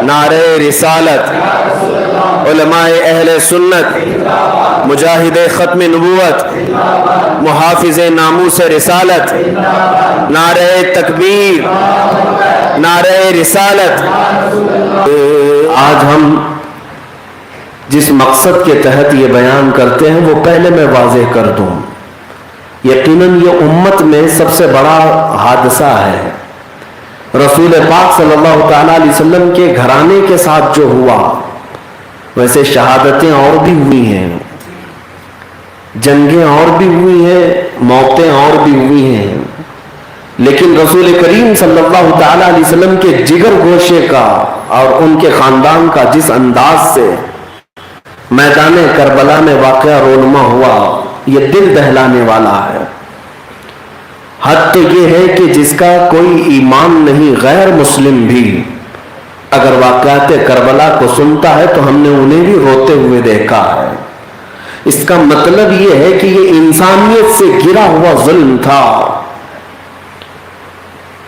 نعرہ رسالت، علماء اہل سنت، مجاہد ختم نبوت، محافظ ناموس رسالت، نعرہ تکبیر، نعرہ رسالت۔ آج ہم جس مقصد کے تحت یہ بیان کرتے ہیں وہ پہلے میں واضح کر دوں۔ یقیناً یہ امت میں سب سے بڑا حادثہ ہے۔ رسول پاک صلی اللہ تعالیٰ علیہ وسلم کے گھرانے کے ساتھ جو ہوا، ویسے شہادتیں اور بھی ہوئی ہیں، جنگیں اور بھی ہوئی ہیں، موتیں اور بھی ہوئی ہیں، لیکن رسول کریم صلی اللہ تعالیٰ علیہ وسلم کے جگر گوشے کا اور ان کے خاندان کا جس انداز سے میدان کربلا میں واقعہ رونما ہوا، یہ دل دہلانے والا ہے۔ حد تو یہ ہے کہ جس کا کوئی ایمان نہیں، غیر مسلم بھی اگر واقعات کربلا کو سنتا ہے تو ہم نے انہیں بھی روتے ہوئے دیکھا ہے۔ اس کا مطلب یہ ہے کہ یہ انسانیت سے گرا ہوا ظلم تھا،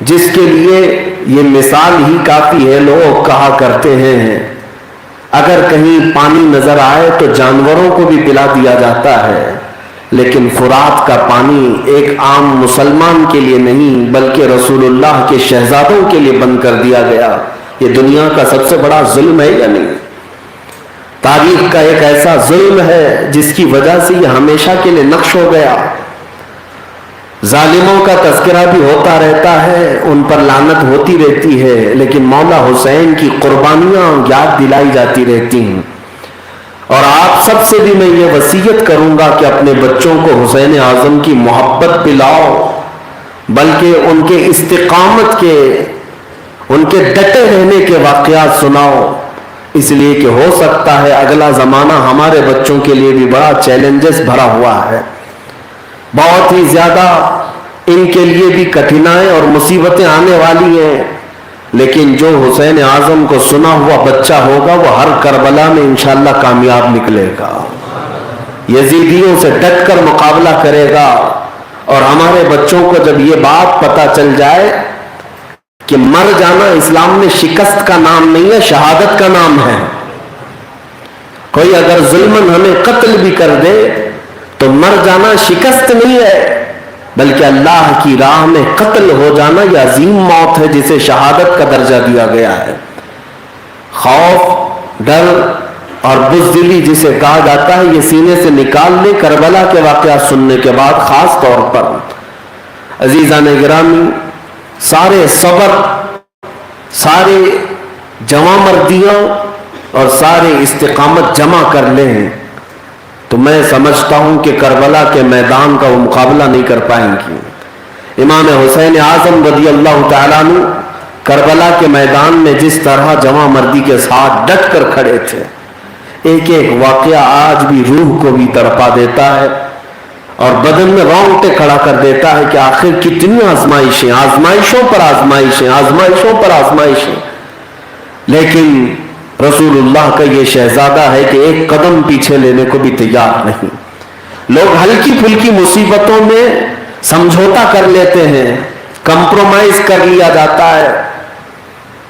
جس کے لیے یہ مثال ہی کافی ہے۔ لوگ کہا کرتے ہیں اگر کہیں پانی نظر آئے تو جانوروں کو بھی پلا دیا جاتا ہے، لیکن فرات کا پانی ایک عام مسلمان کے لیے نہیں بلکہ رسول اللہ کے شہزادوں کے لیے بند کر دیا گیا۔ یہ دنیا کا سب سے بڑا ظلم ہے یا نہیں؟ تاریخ کا ایک ایسا ظلم ہے جس کی وجہ سے یہ ہمیشہ کے لیے نقش ہو گیا۔ ظالموں کا تذکرہ بھی ہوتا رہتا ہے، ان پر لعنت ہوتی رہتی ہے، لیکن مولا حسین کی قربانیاں یاد دلائی جاتی رہتی ہیں۔ اور آپ سب سے بھی میں یہ وصیت کروں گا کہ اپنے بچوں کو حسین اعظم کی محبت پلاؤ، بلکہ ان کے استقامت کے، ان کے ڈٹے رہنے کے واقعات سناؤ، اس لیے کہ ہو سکتا ہے اگلا زمانہ ہمارے بچوں کے لیے بھی بڑا چیلنجز بھرا ہوا ہے، بہت ہی زیادہ ان کے لیے بھی کٹھنائیں اور مصیبتیں آنے والی ہیں، لیکن جو حسین اعظم کو سنا ہوا بچہ ہوگا وہ ہر کربلا میں انشاءاللہ کامیاب نکلے گا، یزیدیوں سے ڈٹ کر مقابلہ کرے گا۔ اور ہمارے بچوں کو جب یہ بات پتہ چل جائے کہ مر جانا اسلام میں شکست کا نام نہیں ہے، شہادت کا نام ہے۔ کوئی اگر ظلماً ہمیں قتل بھی کر دے تو مر جانا شکست نہیں ہے، بلکہ اللہ کی راہ میں قتل ہو جانا یہ عظیم موت ہے جسے شہادت کا درجہ دیا گیا ہے۔ خوف، ڈر اور بزدلی جسے کہا جاتا ہے، یہ سینے سے نکال لے کربلا کے واقعات سننے کے بعد۔ خاص طور پر عزیزان گرامی، سارے صبر، سارے جواں مردیاں اور سارے استقامت جمع کر لیں تو میں سمجھتا ہوں کہ کربلا کے میدان کا وہ مقابلہ نہیں کر پائیں گی۔ امام حسین اعظم رضی اللہ تعالیٰ عنہ کربلا کے میدان میں جس طرح جواں مردی کے ساتھ ڈٹ کر کھڑے تھے، ایک ایک واقعہ آج بھی روح کو بھی تڑپا دیتا ہے اور بدن میں رونگٹے کھڑا کر دیتا ہے کہ آخر کتنی آزمائشیں، آزمائشوں پر آزمائشیں، آزمائشوں پر آزمائشیں، لیکن رسول اللہ کا یہ شہزادہ ہے کہ ایک قدم پیچھے لینے کو بھی تیار نہیں۔ لوگ ہلکی پھلکی مصیبتوں میں سمجھوتا کر لیتے ہیں، کمپرومائز کر لیا جاتا ہے،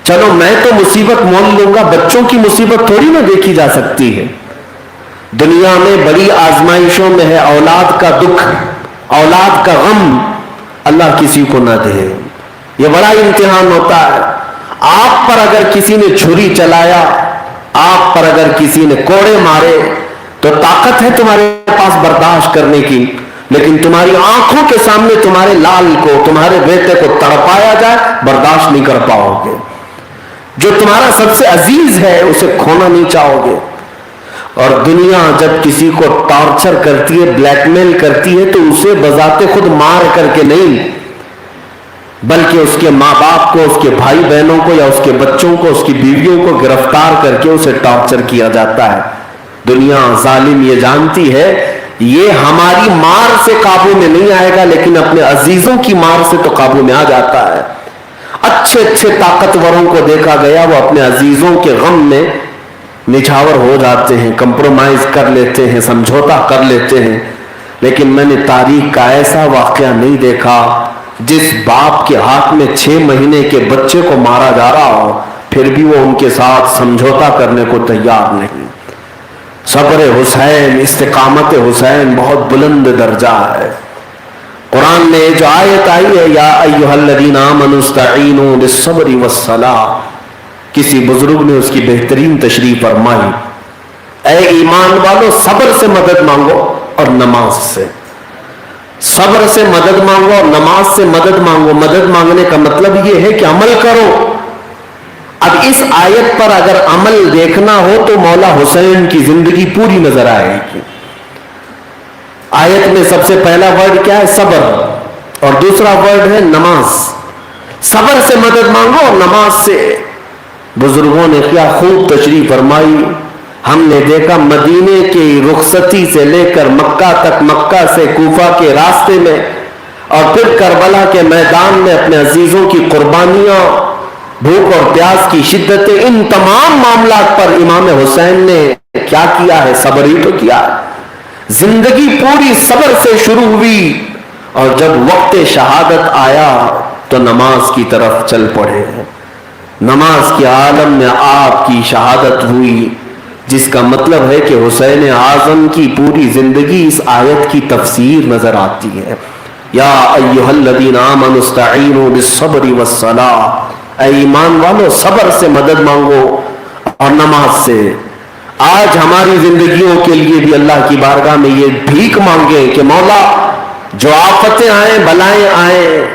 چلو میں تو مصیبت مول لوں گا، بچوں کی مصیبت تھوڑی نہ دیکھی جا سکتی ہے۔ دنیا میں بڑی آزمائشوں میں ہے اولاد کا دکھ، اولاد کا غم، اللہ کسی کو نہ دے، یہ بڑا امتحان ہوتا ہے۔ آپ پر اگر کسی نے چھری چلایا، آپ پر اگر کسی نے کوڑے مارے تو طاقت ہے تمہارے پاس برداشت کرنے کی، لیکن تمہاری آنکھوں کے سامنے تمہارے لال کو، تمہارے بیٹے کو تڑپایا جائے، برداشت نہیں کر پاؤ گے۔ جو تمہارا سب سے عزیز ہے اسے کھونا نہیں چاہو گے۔ اور دنیا جب کسی کو ٹارچر کرتی ہے، بلیک میل کرتی ہے، تو اسے بذات خود مار کر کے نہیں، بلکہ اس کے ماں باپ کو، اس کے بھائی بہنوں کو یا اس کے بچوں کو، اس کی بیویوں کو گرفتار کر کے اسے ٹارچر کیا جاتا ہے۔ دنیا ظالم یہ جانتی ہے یہ ہماری مار سے قابو میں نہیں آئے گا، لیکن اپنے عزیزوں کی مار سے تو قابو میں آ جاتا ہے۔ اچھے اچھے طاقتوروں کو دیکھا گیا وہ اپنے عزیزوں کے غم میں نچھاور ہو جاتے ہیں، کمپرومائز کر لیتے ہیں، سمجھوتا کر لیتے ہیں، لیکن میں نے تاریخ کا ایسا واقعہ نہیں دیکھا جس باپ کے ہاتھ میں 6 مہینے کے بچے کو مارا جا رہا ہو پھر بھی وہ ان کے ساتھ سمجھوتا کرنے کو تیار نہیں. صبر حسین، استقامت حسین بہت بلند درجہ ہے. قرآن میں جو آیت آئی ہے یا ایھا الذین آمنوا استعینوا بالصبر والصلاۃ، کسی بزرگ نے اس کی بہترین تشریح فرمائی، اے ایمان والو صبر سے مدد مانگو اور نماز سے. صبر سے مدد مانگو اور نماز سے مدد مانگو. مدد مانگنے کا مطلب یہ ہے کہ عمل کرو. اب اس آیت پر اگر عمل دیکھنا ہو تو مولا حسین کی زندگی پوری نظر آئے گی. آیت میں سب سے پہلا ورڈ کیا ہے؟ صبر، اور دوسرا ورڈ ہے نماز. صبر سے مدد مانگو اور نماز سے. بزرگوں نے کیا خوب تشریح فرمائی. ہم نے دیکھا مدینے کی رخصتی سے لے کر مکہ تک، مکہ سے کوفہ کے راستے میں، اور پھر کربلا کے میدان میں اپنے عزیزوں کی قربانیاں، بھوک اور پیاس کی شدتیں، ان تمام معاملات پر امام حسین نے کیا کیا ہے؟ صبر ہی تو کیا ہے. زندگی پوری صبر سے شروع ہوئی، اور جب وقت شہادت آیا تو نماز کی طرف چل پڑے. نماز کے عالم میں آپ کی شہادت ہوئی، جس کا مطلب ہے کہ حسین اعظم کی پوری زندگی اس آیت کی تفسیر نظر آتی ہے. یا ایھا الذین آمنوا استعینوا بالصبر والصلاۃ، اے ایمان والو صبر سے مدد مانگو اور نماز سے. آج ہماری زندگیوں کے لیے بھی اللہ کی بارگاہ میں یہ بھیک مانگے کہ مولا جو آفتیں آئیں، بلائیں آئیں،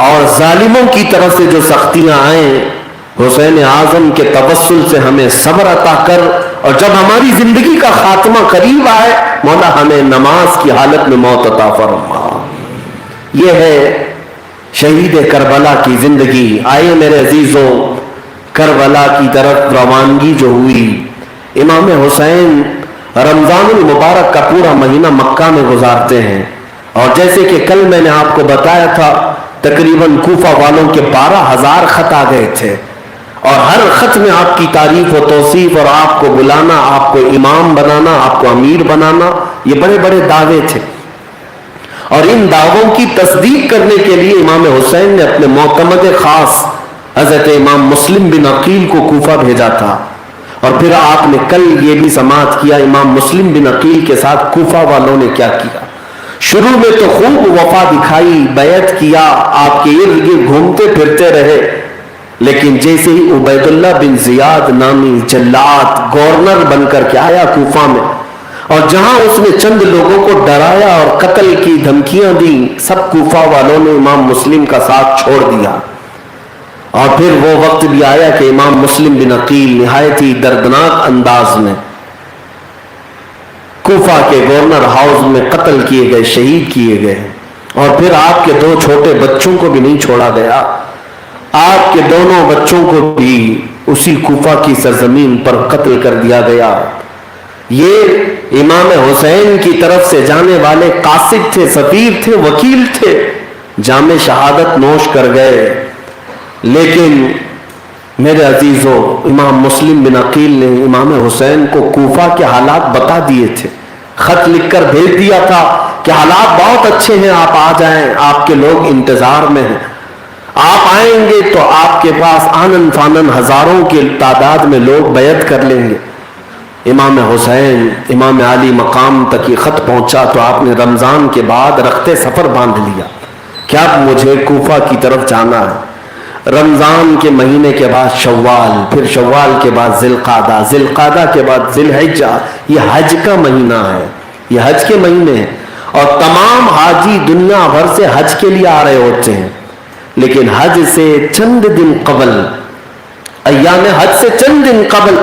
اور ظالموں کی طرف سے جو سختیاں آئیں، حسین اعظم کے توسل سے ہمیں صبر عطا کر، اور جب ہماری زندگی کا خاتمہ قریب آئے مولا ہمیں نماز کی حالت میں موت عطا فرما. یہ ہے شہید کربلا کی زندگی. آئے میرے عزیزوں، کربلا کی طرف روانگی جو ہوئی. امام حسین رمضان المبارک کا پورا مہینہ مکہ میں گزارتے ہیں، اور جیسے کہ کل میں نے آپ کو بتایا تھا تقریباً کوفہ والوں کے 12,000 خط آ گئے تھے، اور ہر خط میں آپ کی تعریف و توصیف اور آپ کو بلانا، آپ کو امام بنانا، آپ کو امیر بنانا، یہ بڑے بڑے دعوے تھے. اور ان دعووں کی تصدیق کرنے کے لیے امام حسین نے اپنے معتمد خاص حضرت امام مسلم بن عقیل کو کوفہ بھیجا تھا. اور پھر آپ نے کل یہ بھی سماعت کیا امام مسلم بن عقیل کے ساتھ کوفہ والوں نے کیا کیا. شروع میں تو خوب وفا دکھائی، بیعت کیا، آپ کے ارد گرد گھومتے پھرتے رہے، لیکن جیسے ہی عبید اللہ بن زیاد نامی جلاد گورنر بن کر کے آیا کوفہ میں، اور جہاں اس نے چند لوگوں کو ڈرایا اور قتل کی دھمکیاں دی، سب کوفہ والوں نے امام مسلم کا ساتھ چھوڑ دیا. اور پھر وہ وقت بھی آیا کہ امام مسلم بن عقیل نہایت ہی دردناک انداز میں کوفہ کے گورنر ہاؤس میں قتل کیے گئے، شہید کیے گئے. اور پھر آپ کے 2 چھوٹے بچوں کو بھی نہیں چھوڑا گیا. آپ کے دونوں بچوں کو بھی اسی کوفہ کی سرزمین پر قتل کر دیا گیا. یہ امام حسین کی طرف سے جانے والے قاصد تھے، سفیر تھے، وکیل تھے، جام شہادت نوش کر گئے. لیکن میرے عزیزوں، امام مسلم بن عقیل نے امام حسین کو کوفہ کے حالات بتا دیے تھے، خط لکھ کر بھیج دیا تھا کہ حالات بہت اچھے ہیں، آپ آ جائیں، آپ کے لوگ انتظار میں ہیں، آپ آئیں گے تو آپ کے پاس آنن فانن ہزاروں کی تعداد میں لوگ بیعت کر لیں گے. امام حسین امام عالی مقام تک یہ خط پہنچا تو آپ نے رمضان کے بعد رخت سفر باندھ لیا کہ اب مجھے کوفہ کی طرف جانا ہے. رمضان کے مہینے کے بعد شوال، پھر شوال کے بعد ذی القعدہ، ذی القعدہ کے بعد ذی الحجہ. یہ حج کا مہینہ ہے، یہ حج کے مہینے ہیں، اور تمام حاجی دنیا بھر سے حج کے لیے آ رہے ہوتے ہیں. لیکن حج سے چند دن قبل، ایام حج سے چند دن قبل،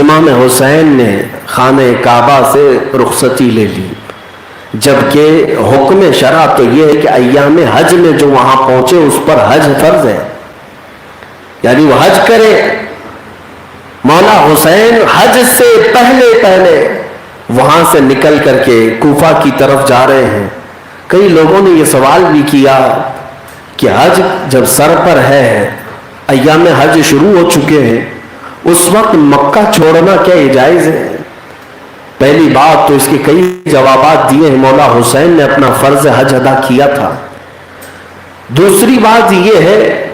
امام حسین نے خانہ کعبہ سے رخصتی لے لی. جبکہ حکم شرع تو یہ ہے کہ ایام حج میں جو وہاں پہنچے اس پر حج فرض ہے، یعنی وہ حج کرے. مولا حسین حج سے پہلے وہاں سے نکل کر کے کوفہ کی طرف جا رہے ہیں. کئی لوگوں نے یہ سوال بھی کیا کہ حج جب سر پر ہے، ایام حج شروع ہو چکے ہیں، اس وقت مکہ چھوڑنا کیا یہ جائز ہے؟ پہلی بات تو اس کے کئی جوابات دیے ہیں. مولا حسین نے اپنا فرض حج ادا کیا تھا. دوسری بات یہ ہے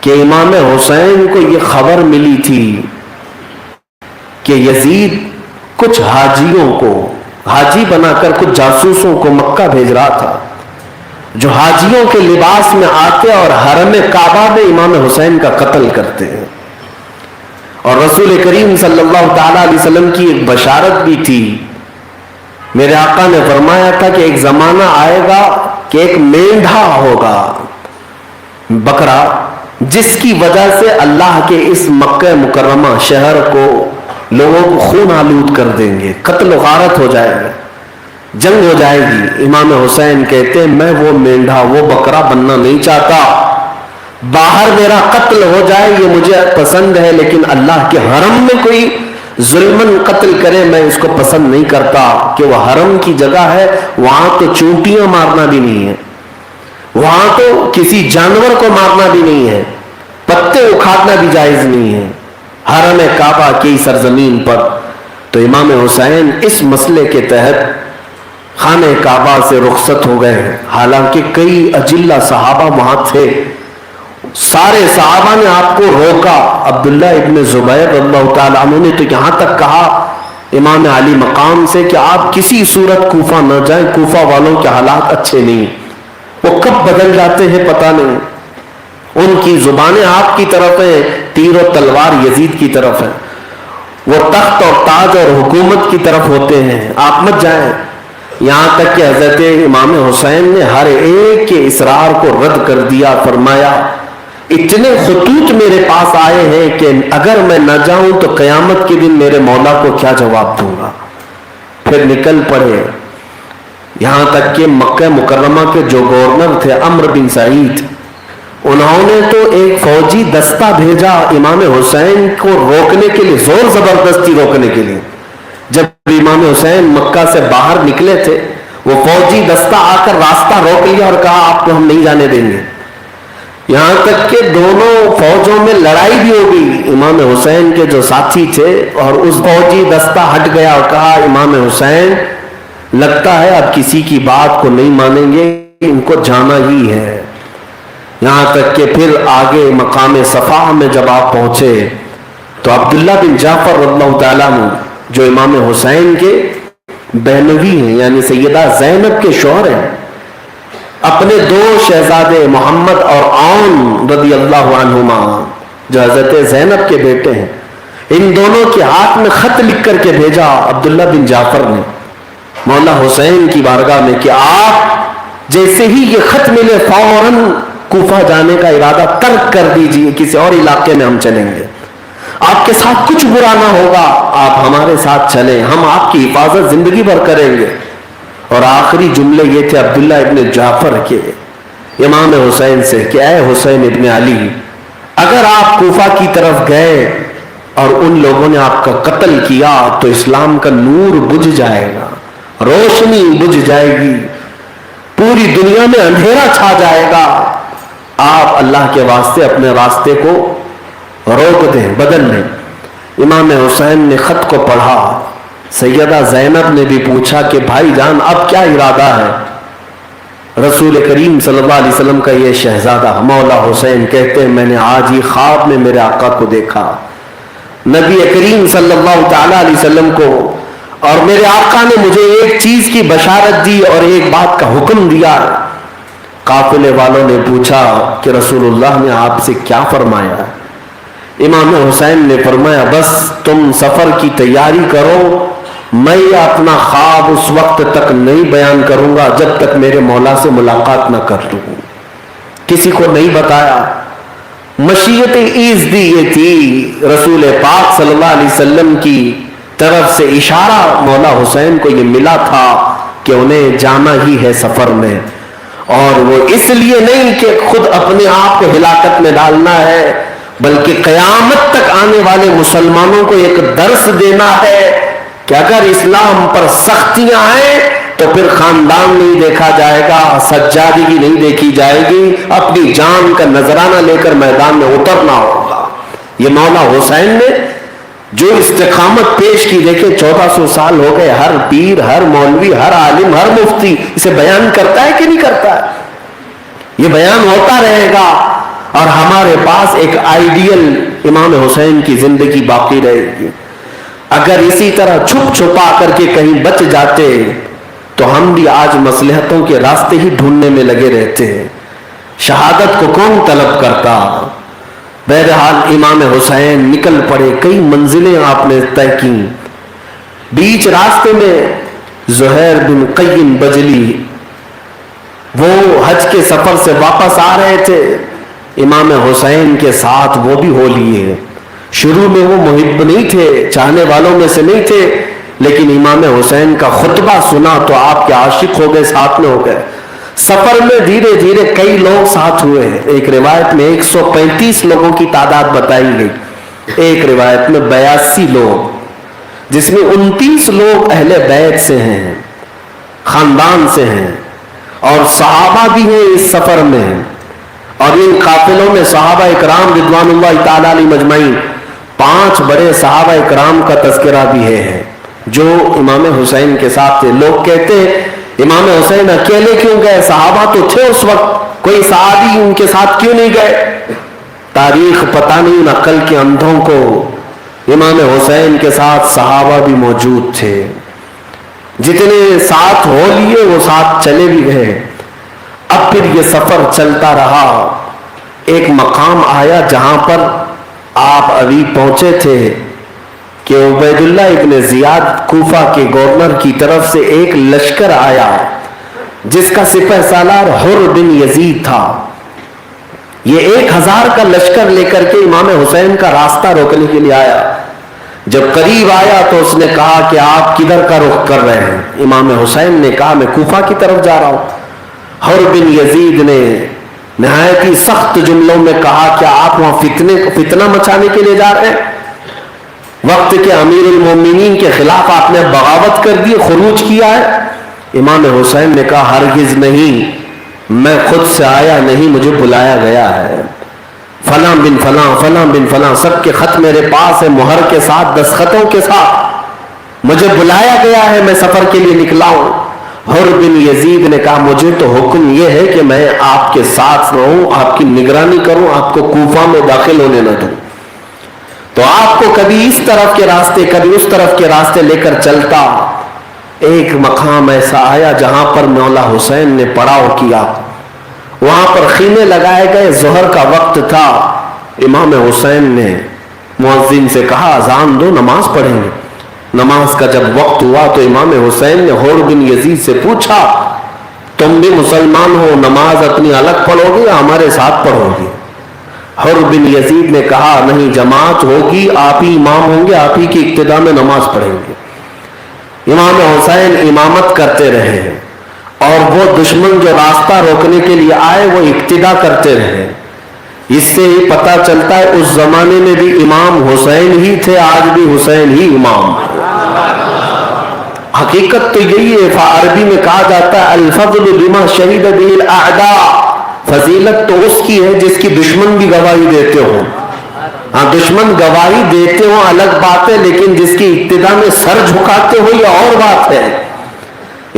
کہ امام حسین کو یہ خبر ملی تھی کہ یزید کچھ حاجیوں کو حاجی بنا کر کچھ جاسوسوں کو مکہ بھیج رہا تھا جو حاجیوں کے لباس میں آتے اور حرم کعبہ میں امام حسین کا قتل کرتے ہیں. اور رسول کریم صلی اللہ تعالی علیہ وسلم کی ایک بشارت بھی تھی. میرے آقا نے فرمایا تھا کہ ایک زمانہ آئے گا کہ ایک مینڈھا ہوگا, بکرا, جس کی وجہ سے اللہ کے اس مکہ مکرمہ شہر کو لوگوں کو خون آلود کر دیں گے, قتل و غارت ہو جائے گا, جنگ ہو جائے گی. امام حسین کہتے ہیں میں وہ مینڈھا وہ بکرا بننا نہیں چاہتا, باہر میرا قتل ہو جائے یہ مجھے پسند ہے, لیکن اللہ کے حرم میں کوئی ظلمن قتل کرے میں اس کو پسند نہیں کرتا, کہ وہ حرم کی جگہ ہے, وہاں تو چونٹیاں مارنا بھی نہیں ہے, وہاں تو کسی جانور کو مارنا بھی نہیں ہے, پتے اکھاڑنا بھی جائز نہیں ہے, حرم کعبہ کی سرزمین پر. تو امام حسین اس مسئلے کے تحت خانہ کعبہ سے رخصت ہو گئے ہیں. حالانکہ کئی اجلہ صحابہ وہاں تھے, سارے صحابہ نے آپ کو روکا. عبداللہ ابن زبیر رضی اللہ تعالیٰ عنہ نے تو یہاں تک کہا امام علی مقام سے کہ آپ کسی صورت کوفہ نہ جائیں, کوفہ والوں کے حالات اچھے نہیں, وہ کب بدل جاتے ہیں پتہ نہیں, ان کی زبانیں آپ کی طرف ہیں, تیر و تلوار یزید کی طرف ہے, وہ تخت اور تاج اور حکومت کی طرف ہوتے ہیں, آپ مت جائیں. یہاں تک کہ حضرت امام حسین نے ہر ایک کے اصرار کو رد کر دیا, فرمایا اتنے خطوط میرے پاس آئے ہیں کہ اگر میں نہ جاؤں تو قیامت کے دن میرے مولا کو کیا جواب دوں گا. پھر نکل پڑے. یہاں تک کہ مکہ مکرمہ کے جو گورنر تھے عمرو بن سعید, انہوں نے تو ایک فوجی دستہ بھیجا امام حسین کو روکنے کے لیے, زور زبردستی روکنے کے لیے. جب امام حسین مکہ سے باہر نکلے تھے, وہ فوجی دستہ آ کر راستہ روک لیا اور کہا آپ کو ہم نہیں جانے دیں گے. یہاں تک کہ دونوں فوجوں میں لڑائی بھی ہو گئی. امام حسین کے جو ساتھی تھے اور اس فوجی دستہ ہٹ گیا اور کہا امام حسین لگتا ہے اب کسی کی بات کو نہیں مانیں گے, ان کو جانا ہی ہے. یہاں تک کہ پھر آگے مقام صفا میں جب آپ پہنچے تو عبداللہ بن جعفر رضی اللہ تعالیٰ عنہ جو امام حسین کے بہنوی ہیں, یعنی سیدہ زینب کے شوہر ہیں, اپنے دو شہزادے محمد اور عون رضی اللہ عنہما جو حضرت زینب کے بیٹے ہیں, ان دونوں کے ہاتھ میں خط لکھ کر کے بھیجا عبداللہ بن جعفر نے مولا حسین کی بارگاہ میں کہ آپ جیسے ہی یہ خط ملے فوراً کوفہ جانے کا ارادہ ترک کر دیجئے, کسی اور علاقے میں ہم چلیں گے, آپ کے ساتھ کچھ برا نہ ہوگا, آپ ہمارے ساتھ چلیں, ہم آپ کی حفاظت زندگی بھر کریں گے. اور آخری جملے یہ تھے عبداللہ ابن جعفر کے امام حسین سے کہ اے حسین ابن علی, اگر آپ کوفہ کی طرف گئے اور ان لوگوں نے آپ کا قتل کیا تو اسلام کا نور بجھ جائے گا, روشنی بجھ جائے گی, پوری دنیا میں اندھیرا چھا جائے گا. آپ اللہ کے واسطے اپنے راستے کو روک دیں, بدل دیں. امام حسین نے خط کو پڑھا. سیدہ زینب نے بھی پوچھا کہ بھائی جان اب کیا ارادہ ہے؟ رسول کریم صلی اللہ علیہ وسلم کا یہ شہزادہ مولا حسین کہتے ہیں میں نے آج ہی خواب میں میرے آقا کو دیکھا, نبی کریم صلی اللہ تعالی علیہ وسلم کو, اور میرے آقا نے مجھے ایک چیز کی بشارت دی اور ایک بات کا حکم دیا. قافلے والوں نے پوچھا کہ رسول اللہ نے آپ سے کیا فرمایا؟ امام حسین نے فرمایا بس تم سفر کی تیاری کرو, میں اپنا خواب اس وقت تک نہیں بیان کروں گا جب تک میرے مولا سے ملاقات نہ کر لوں. کسی کو نہیں بتایا. مشیت ایزدی یہ تھی, رسول پاک صلی اللہ علیہ وسلم کی طرف سے اشارہ مولا حسین کو یہ ملا تھا کہ انہیں جانا ہی ہے سفر میں, اور وہ اس لیے نہیں کہ خود اپنے آپ کو ہلاکت میں ڈالنا ہے, بلکہ قیامت تک آنے والے مسلمانوں کو ایک درس دینا ہے کہ اگر اسلام پر سختیاں آئیں تو پھر خاندان نہیں دیکھا جائے گا, سجادگی نہیں دیکھی جائے گی, اپنی جان کا نذرانہ لے کر میدان میں اترنا ہوگا. یہ مولا حسین نے جو استقامت پیش کی, دیکھیں 1400 سال ہو گئے, ہر پیر, ہر مولوی, ہر عالم, ہر مفتی اسے بیان کرتا ہے کہ نہیں کرتا ہے؟ یہ بیان ہوتا رہے گا. اور ہمارے پاس ایک آئیڈیل امام حسین کی زندگی باقی رہے گی. اگر اسی طرح چھپ چھپا کر کے کہیں بچ جاتے تو ہم بھی آج مصلحتوں کے راستے ہی ڈھونڈنے میں لگے رہتے ہیں. شہادت کو کون طلب کرتا؟ بہرحال امام حسین نکل پڑے. کئی منزلیں آپ نے طے کی. بیچ راستے میں زہیر بن قیم بجلی وہ حج کے سفر سے واپس آ رہے تھے. امام حسین کے ساتھ وہ بھی ہو لیے. شروع میں وہ محب نہیں تھے, چاہنے والوں میں سے نہیں تھے, لیکن امام حسین کا خطبہ سنا تو آپ کے عاشق ہو گئے, ساتھ میں ہو گئے. سفر میں دھیرے دھیرے کئی لوگ ساتھ ہوئے. ایک روایت میں 135 لوگوں کی تعداد بتائی گئی, ایک روایت میں 82 لوگ, جس میں 29 لوگ اہل بیت سے ہیں, خاندان سے ہیں, اور صحابہ بھی ہیں اس سفر میں. اور ان قافلوں میں صحابہ اکرام رضوان اللہ تعالی علیہ مجمعین, 5 بڑے صحابہ اکرام کا تذکرہ بھی ہے جو امام حسین کے ساتھ تھے. لوگ کہتے ہیں امام حسین اکیلے کیوں گئے؟ صحابہ تو تھے اس وقت, کوئی صحابی ان کے ساتھ کیوں نہیں گئے؟ تاریخ پتہ نہیں ان عقل کے اندھوں کو. امام حسین کے ساتھ صحابہ بھی موجود تھے. جتنے ساتھ ہو لیے وہ ساتھ چلے بھی گئے. اب پھر یہ سفر چلتا رہا. ایک مقام آیا جہاں پر آپ ابھی پہنچے تھے کہ عبید اللہ ابن زیاد کوفہ کے گورنر کی طرف سے ایک لشکر آیا جس کا سپہ سالار حر بن یزید تھا. یہ 1000 کا لشکر لے کر کے امام حسین کا راستہ روکنے کے لیے آیا. جب قریب آیا تو اس نے کہا کہ آپ کدھر کا رخ کر رہے ہیں؟ امام حسین نے کہا میں کوفہ کی طرف جا رہا ہوں. حر بن یزید نے نہایت ہی سخت جملوں میں کہا کہ آپ وہاں فتنہ مچانے کے لیے جا رہے ہیں؟ وقت کے امیر المومنین کے خلاف آپ نے بغاوت کر دی, خروج کیا ہے؟ امام حسین نے کہا ہرگز نہیں, میں خود سے آیا نہیں, مجھے بلایا گیا ہے. فلاں بن فلاں, فلاں بن فلاں, سب کے خط میرے پاس ہے, مہر کے ساتھ, دستخطوں کے ساتھ. مجھے بلایا گیا ہے, میں سفر کے لیے نکلا ہوں. حر بن یزید نے کہا مجھے تو حکم یہ ہے کہ میں آپ کے ساتھ رہوں, آپ کی نگرانی کروں, آپ کو کوفہ میں داخل ہونے نہ دوں. تو آپ کو کبھی اس طرف کے راستے کبھی اس طرف کے راستے لے کر چلتا. ایک مقام ایسا آیا جہاں پر مولا حسین نے پڑاؤ کیا. وہاں پر خیمے لگائے گئے, ظہر کا وقت تھا. امام حسین نے مؤذن سے کہا اذان دو, نماز پڑھیں گے. نماز کا جب وقت ہوا تو امام حسین نے حر بن یزید سے پوچھا تم بھی مسلمان ہو, نماز اپنی الگ پڑھو گے یا ہمارے ساتھ پڑھو گے؟ حر بن یزید نے کہا نہیں, جماعت ہوگی, آپ ہی امام ہوں گے, آپ ہی کی اقتداء میں نماز پڑھیں گے. امام حسین امامت کرتے رہے اور وہ دشمن جو راستہ روکنے کے لیے آئے وہ اقتداء کرتے رہے. اس سے ہی پتہ چلتا ہے اس زمانے میں بھی امام حسین ہی تھے, آج بھی حسین ہی امام. حقیقت تو یہی ہے. عربی میں کہا جاتا ہے الفضل بما شہد به الاعداء, فضیلت تو اس کی ہے جس کی دشمن بھی گواہی دیتے ہوں. ہاں دشمن گواہی دیتے ہوں الگ بات ہے, لیکن جس کی ابتدا میں سر جھکاتے ہو یہ اور بات ہے.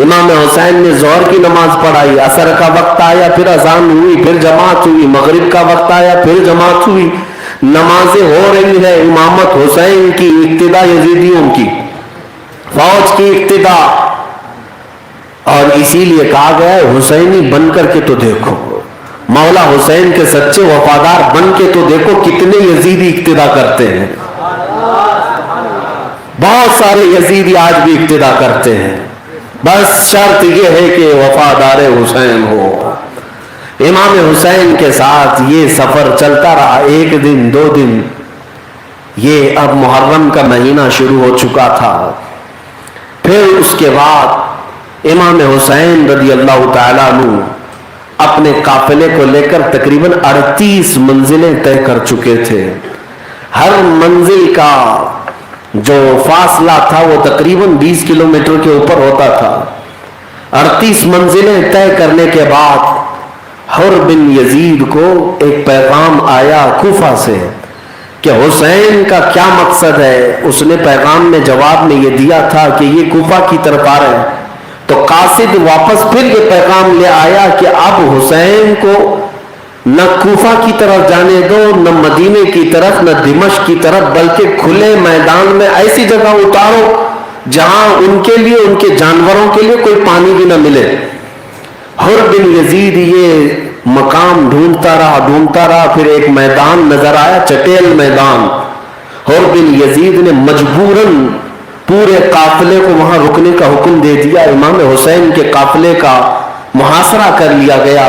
امام حسین نے ظہر کی نماز پڑھائی, عصر کا وقت آیا پھر اذان ہوئی, پھر جماعت ہوئی, مغرب کا وقت آیا پھر جماعت ہوئی, نمازیں ہو رہی ہے. امامت حسین کی, اقتداء یزیدیوں کی, فوج کی اقتداء. اور اسی لیے کہا گیا ہے حسینی بن کر کے تو دیکھو, مولا حسین کے سچے وفادار بن کے تو دیکھو کتنے یزیدی اقتداء کرتے ہیں. بہت سارے یزیدی آج بھی اقتداء کرتے ہیں, بس شرط یہ ہے کہ وفادار حسین ہو. امام حسین کے ساتھ یہ سفر چلتا رہا. 1 دن 2 دن, یہ اب محرم کا مہینہ شروع ہو چکا تھا. پھر اس کے بعد امام حسین رضی اللہ تعالیٰ عنہ اپنے قافلے کو لے کر تقریباً 38 منزلیں طے کر چکے تھے. ہر منزل کا جو فاصلہ تھا وہ تقریباً 20 کلومیٹر کے اوپر ہوتا تھا. 38 منزلیں طے کرنے کے بعد حر بن یزید کو ایک پیغام آیا کوفہ سے کہ حسین کا کیا مقصد ہے. اس نے پیغام میں جواب میں یہ دیا تھا کہ یہ کوفہ کی طرف آ رہے ہیں. تو قاصد واپس پھر یہ پیغام لے آیا کہ اب حسین کو نہ کوفہ کی طرف جانے دو، نہ مدینے کی طرف، نہ دمشق کی طرف، بلکہ کھلے میدان میں ایسی جگہ اتارو جہاں ان کے لیے، ان کے جانوروں کے لیے کوئی پانی بھی نہ ملے۔ حر بن یزید یہ مقام ڈھونڈتا رہا، پھر ایک میدان نظر آیا، چٹیل میدان۔ حر بن یزید نے مجبوراً پورے قافلے کو وہاں رکنے کا حکم دے دیا۔ امام حسین کے قافلے کا محاصرہ کر لیا گیا۔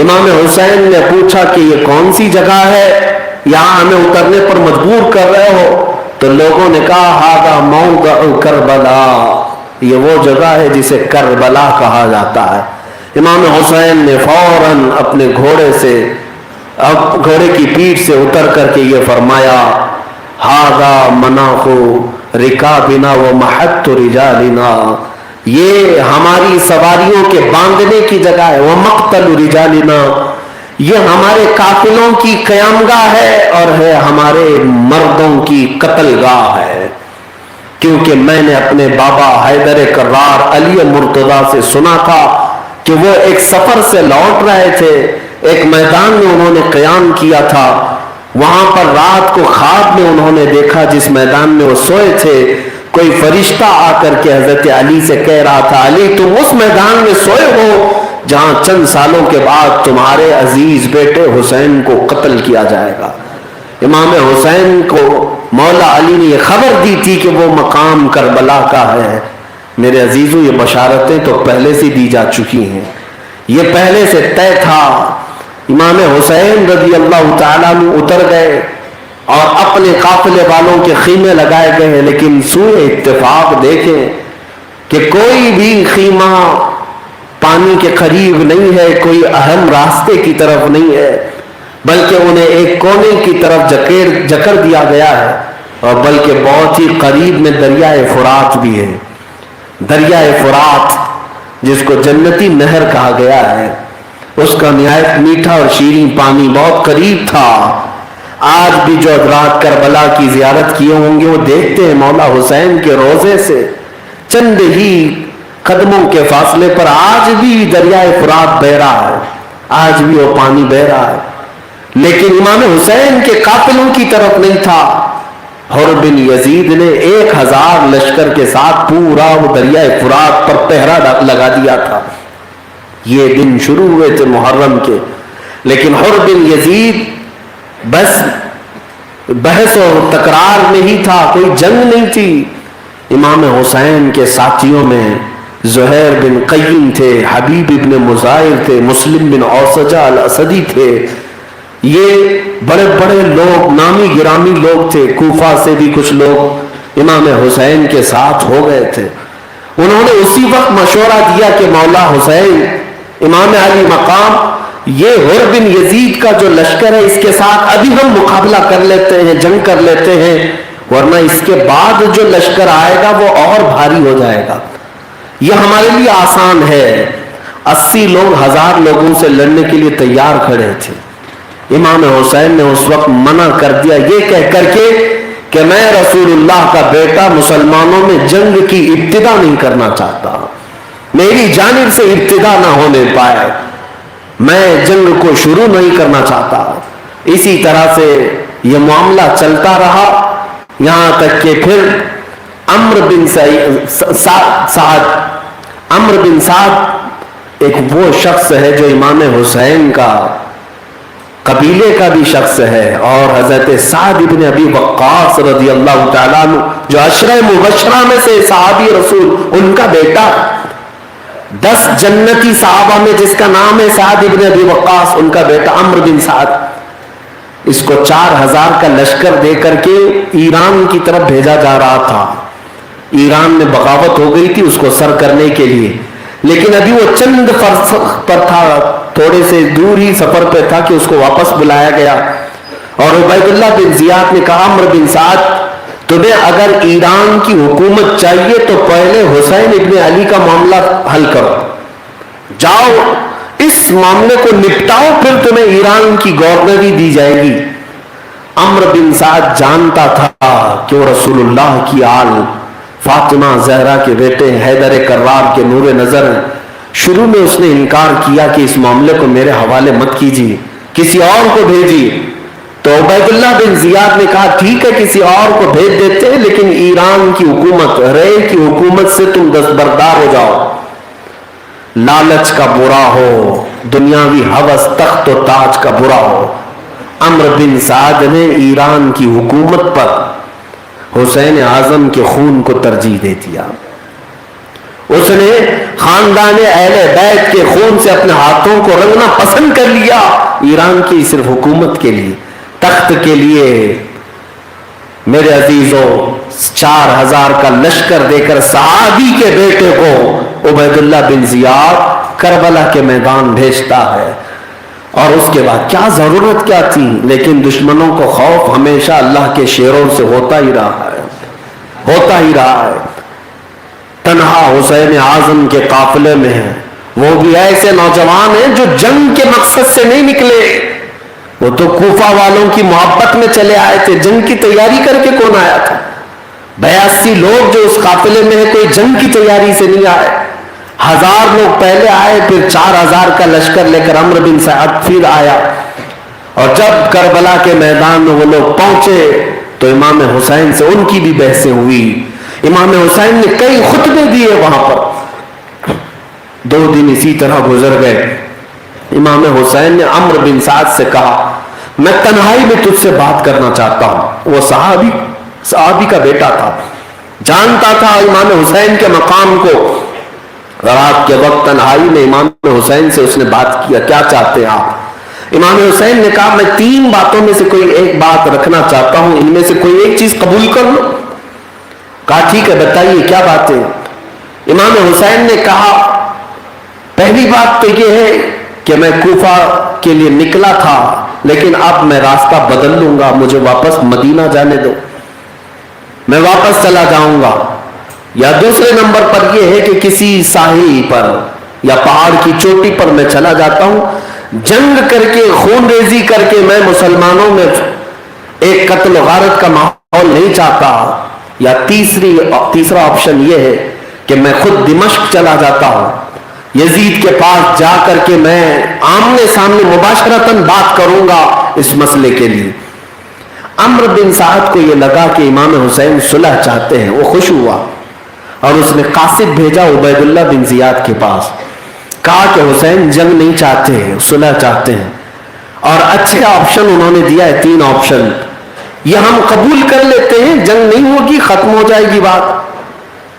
امام حسین نے پوچھا کہ یہ کون سی جگہ ہے، یہاں ہمیں اترنے پر مجبور کر رہے ہو؟ تو لوگوں نے کہا ہذا موضع کربلا، یہ وہ جگہ ہے جسے کربلا کہا جاتا ہے۔ امام حسین نے فوراً اپنے گھوڑے کی پیٹھ سے اتر کر کے یہ فرمایا ہذا مناخ رکابنا ومحط رجالنا، یہ ہماری سواریوں کے باندھنے کی جگہ ہے، ومقتل رجالنا، یہ ہمارے قافلوں کی قیامگاہ ہے اور ہے ہمارے مردوں کی قتل گاہ ہے۔ کیونکہ میں نے اپنے بابا حیدر کرار علی مرتضیٰ سے سنا تھا کہ وہ ایک سفر سے لوٹ رہے تھے، ایک میدان میں انہوں نے قیام کیا تھا، وہاں پر رات کو خواب میں انہوں نے دیکھا جس میدان میں وہ سوئے تھے، کوئی فرشتہ آ کر کے حضرت علی سے کہہ رہا تھا علی تم اس میدان میں سوئے ہو جہاں چند سالوں کے بعد تمہارے عزیز بیٹے حسین کو قتل کیا جائے گا۔ امام حسین کو مولا علی نے یہ خبر دی تھی کہ وہ مقام کربلا کا ہے۔ میرے عزیزوں، یہ بشارتیں تو پہلے سے دی جا چکی ہیں، یہ پہلے سے طے تھا۔ امام حسین رضی اللہ تعالیٰ عنہ اتر گئے اور اپنے قافلے والوں کے خیمے لگائے گئے ہیں، لیکن سوئے اتفاق دیکھیں کہ کوئی بھی خیمہ پانی کے قریب نہیں ہے، کوئی اہم راستے کی طرف نہیں ہے، بلکہ انہیں ایک کونے کی طرف جکڑ دیا گیا ہے، اور بلکہ بہت ہی قریب میں دریائے فرات بھی ہے۔ دریائے فرات جس کو جنتی نہر کہا گیا ہے، اس کا نہایت میٹھا اور شیریں پانی بہت قریب تھا۔ آج بھی جو حضرات کربلا کی زیارت کیے ہوں گے وہ دیکھتے ہیں مولا حسین کے روضے سے چند ہی قدموں کے فاصلے پر آج بھی دریائے فرات بہہ رہا ہے، آج بھی وہ پانی بہہ رہا ہے، لیکن امام حسین کے قافلوں کی طرف نہیں تھا۔ حر بن یزید نے 1000 لشکر کے ساتھ پورا وہ دریائے فرات پر پہرا لگا دیا تھا۔ یہ دن شروع ہوئے تھے محرم کے، لیکن حر بن یزید بس بحث اور تکرار میں ہی تھا، کوئی جنگ نہیں تھی۔ امام حسین کے ساتھیوں میں زہیر بن قیم تھے، حبیب ابن مظاہر تھے، مسلم بن اوسجہ الاسدی تھے، یہ بڑے بڑے لوگ، نامی گرامی لوگ تھے۔ کوفہ سے بھی کچھ لوگ امام حسین کے ساتھ ہو گئے تھے۔ انہوں نے اسی وقت مشورہ دیا کہ مولا حسین، امام علی مقام، یہ حر بن یزید کا جو لشکر ہے اس کے ساتھ ابھی ہم مقابلہ کر لیتے ہیں، جنگ کر لیتے ہیں، ورنہ اس کے بعد جو لشکر آئے گا وہ اور بھاری ہو جائے گا۔ یہ ہمارے لیے آسان ہے۔ 80 لوگ 1000 لوگوں سے لڑنے کے لیے تیار کھڑے تھے۔ امام حسین نے اس وقت منع کر دیا یہ کہہ کر کے کہ میں رسول اللہ کا بیٹا مسلمانوں میں جنگ کی ابتدا نہیں کرنا چاہتا، میری جانب سے ابتدا نہ ہونے پائے، میں جنگ کو شروع نہیں کرنا چاہتا۔ اسی طرح سے یہ معاملہ چلتا رہا، یہاں تک کہ پھر عمرو بن سعد ایک وہ شخص ہے جو امام حسین کا قبیلے کا بھی شخص ہے، اور حضرت سعد ابن ابی وقاص رضی اللہ تعالیٰ عنہ جو عشرہ مبشرہ میں سے صحابی رسول، ان کا بیٹا، 10 جنتی صحابہ میں جس کا نام ہے سعد ابن ابی وقاص، ان کا بیٹا عمرو بن سعد، اس کو 4000 کا لشکر دے کر کے ایران کی طرف بھیجا جا رہا تھا۔ ایران میں بغاوت ہو گئی تھی اس کو سر کرنے کے لیے، لیکن ابھی وہ چند فرس پر تھا، تھوڑے سے دور ہی سفر پہ تھا کہ اس کو واپس بلایا گیا، اور عبید اللہ بن زیاد نے کہا عمرو بن سعد تمہیں اگر ایران کی حکومت چاہیے تو پہلے حسین ابن علی کا معاملہ حل کرو، جاؤ اس معاملے کو نپٹاؤ، پھر تمہیں ایران کی گورنری دی جائے گی۔ عمرو بن سعد جانتا تھا کہ وہ رسول اللہ کی آل فاطمہ زہرا کے بیٹے حیدر کرار کے نور نظر ہیں۔ شروع میں اس نے انکار کیا کہ اس معاملے کو میرے حوالے مت کیجیے، کسی اور کو بھیجیے. تو عبید اللہ بن زیاد نے کہا ٹھیک ہے کسی اور کو بھیج دیتے ہیں، لیکن ایران کی حکومت، رے کی حکومت سے تم دستبردار ہو جاؤ. لالچ کا برا ہو، دنیاوی ہوس تخت و تاج کا برا ہو، عمرو بن سعد نے ایران کی حکومت پر حسین اعظم کے خون کو ترجیح دے دیا. اس نے خاندان اہل بیت کے خون سے اپنے ہاتھوں کو رنگنا پسند کر لیا ایران کی صرف حکومت کے لیے، تخت کے لیے. میرے عزیزوں، 4000 کا لشکر دے کر صحابی کے بیٹے کو عبید اللہ بن زیاد کربلا کے میدان بھیجتا ہے. اور اس کے بعد کیا ضرورت کیا تھی؟ لیکن دشمنوں کو خوف ہمیشہ اللہ کے شیروں سے ہوتا ہی رہا ہے، ہوتا ہی رہا ہے. تنہا حسین اعظم کے قافلے میں ہیں، وہ بھی ایسے نوجوان ہیں جو جنگ کے مقصد سے نہیں نکلے. وہ تو کوفہ والوں کی محبت میں چلے آئے تھے، جنگ کی تیاری کر کے کون آیا تھا؟ 82 لوگ جو اس قافلے میں ہیں کوئی جنگ کی تیاری سے نہیں آئے. 1000 لوگ پہلے آئے، پھر 4000 کا لشکر لے کر عمرو بن سعد پھر آیا. اور جب کربلا کے میدان میں وہ لوگ پہنچے تو امام حسین سے ان کی بھی بحثیں ہوئی. امام حسین نے کئی خطبے دیے وہاں پر. 2 دن اسی طرح گزر گئے. امام حسین نے عمرو بن سعد سے کہا میں تنہائی میں تجھ سے بات کرنا چاہتا ہوں. وہ صحابی کا بیٹا تھا، جانتا تھا امام حسین کے مقام کو. رات کے وقت تنہائی میں امام حسین سے اس نے بات کیا، کیا چاہتے ہیں آپ؟ امام حسین نے کہا میں 3 باتوں میں سے کوئی ایک بات رکھنا چاہتا ہوں، ان میں سے کوئی ایک چیز قبول کر لو. کہا ٹھیک ہے بتائیے کیا باتیں. امام حسین نے کہا پہلی بات تو یہ ہے کہ میں کوفہ کے لیے نکلا تھا، لیکن اب میں راستہ بدل لوں گا، مجھے واپس مدینہ جانے دو، میں واپس چلا جاؤں گا. یا دوسرے نمبر پر یہ ہے کہ کسی ساحل پر یا پہاڑ کی چوٹی پر میں چلا جاتا ہوں، جنگ کر کے خون ریزی کر کے میں مسلمانوں میں ایک قتل و غارت کا ماحول نہیں چاہتا. یا تیسرا آپشن یہ ہے کہ میں خود دمشق چلا جاتا ہوں، یزید کے پاس جا کر کے میں آمنے سامنے مباشرتاً بات کروں گا اس مسئلے کے لیے. عمرو بن سعد کو یہ لگا کہ امام حسین صلح چاہتے ہیں، وہ خوش ہوا اور اس نے قاصد بھیجا عبید اللہ بن زیاد کے پاس. کہا کہ حسین جنگ نہیں چاہتے ہیں، صلح چاہتے ہیں. اور اچھے آپشن انہوں نے دیا ہے، 3 آپشن. یہ ہم قبول کر لیتے ہیں، جنگ نہیں ہوگی، ختم ہو جائے گی بات.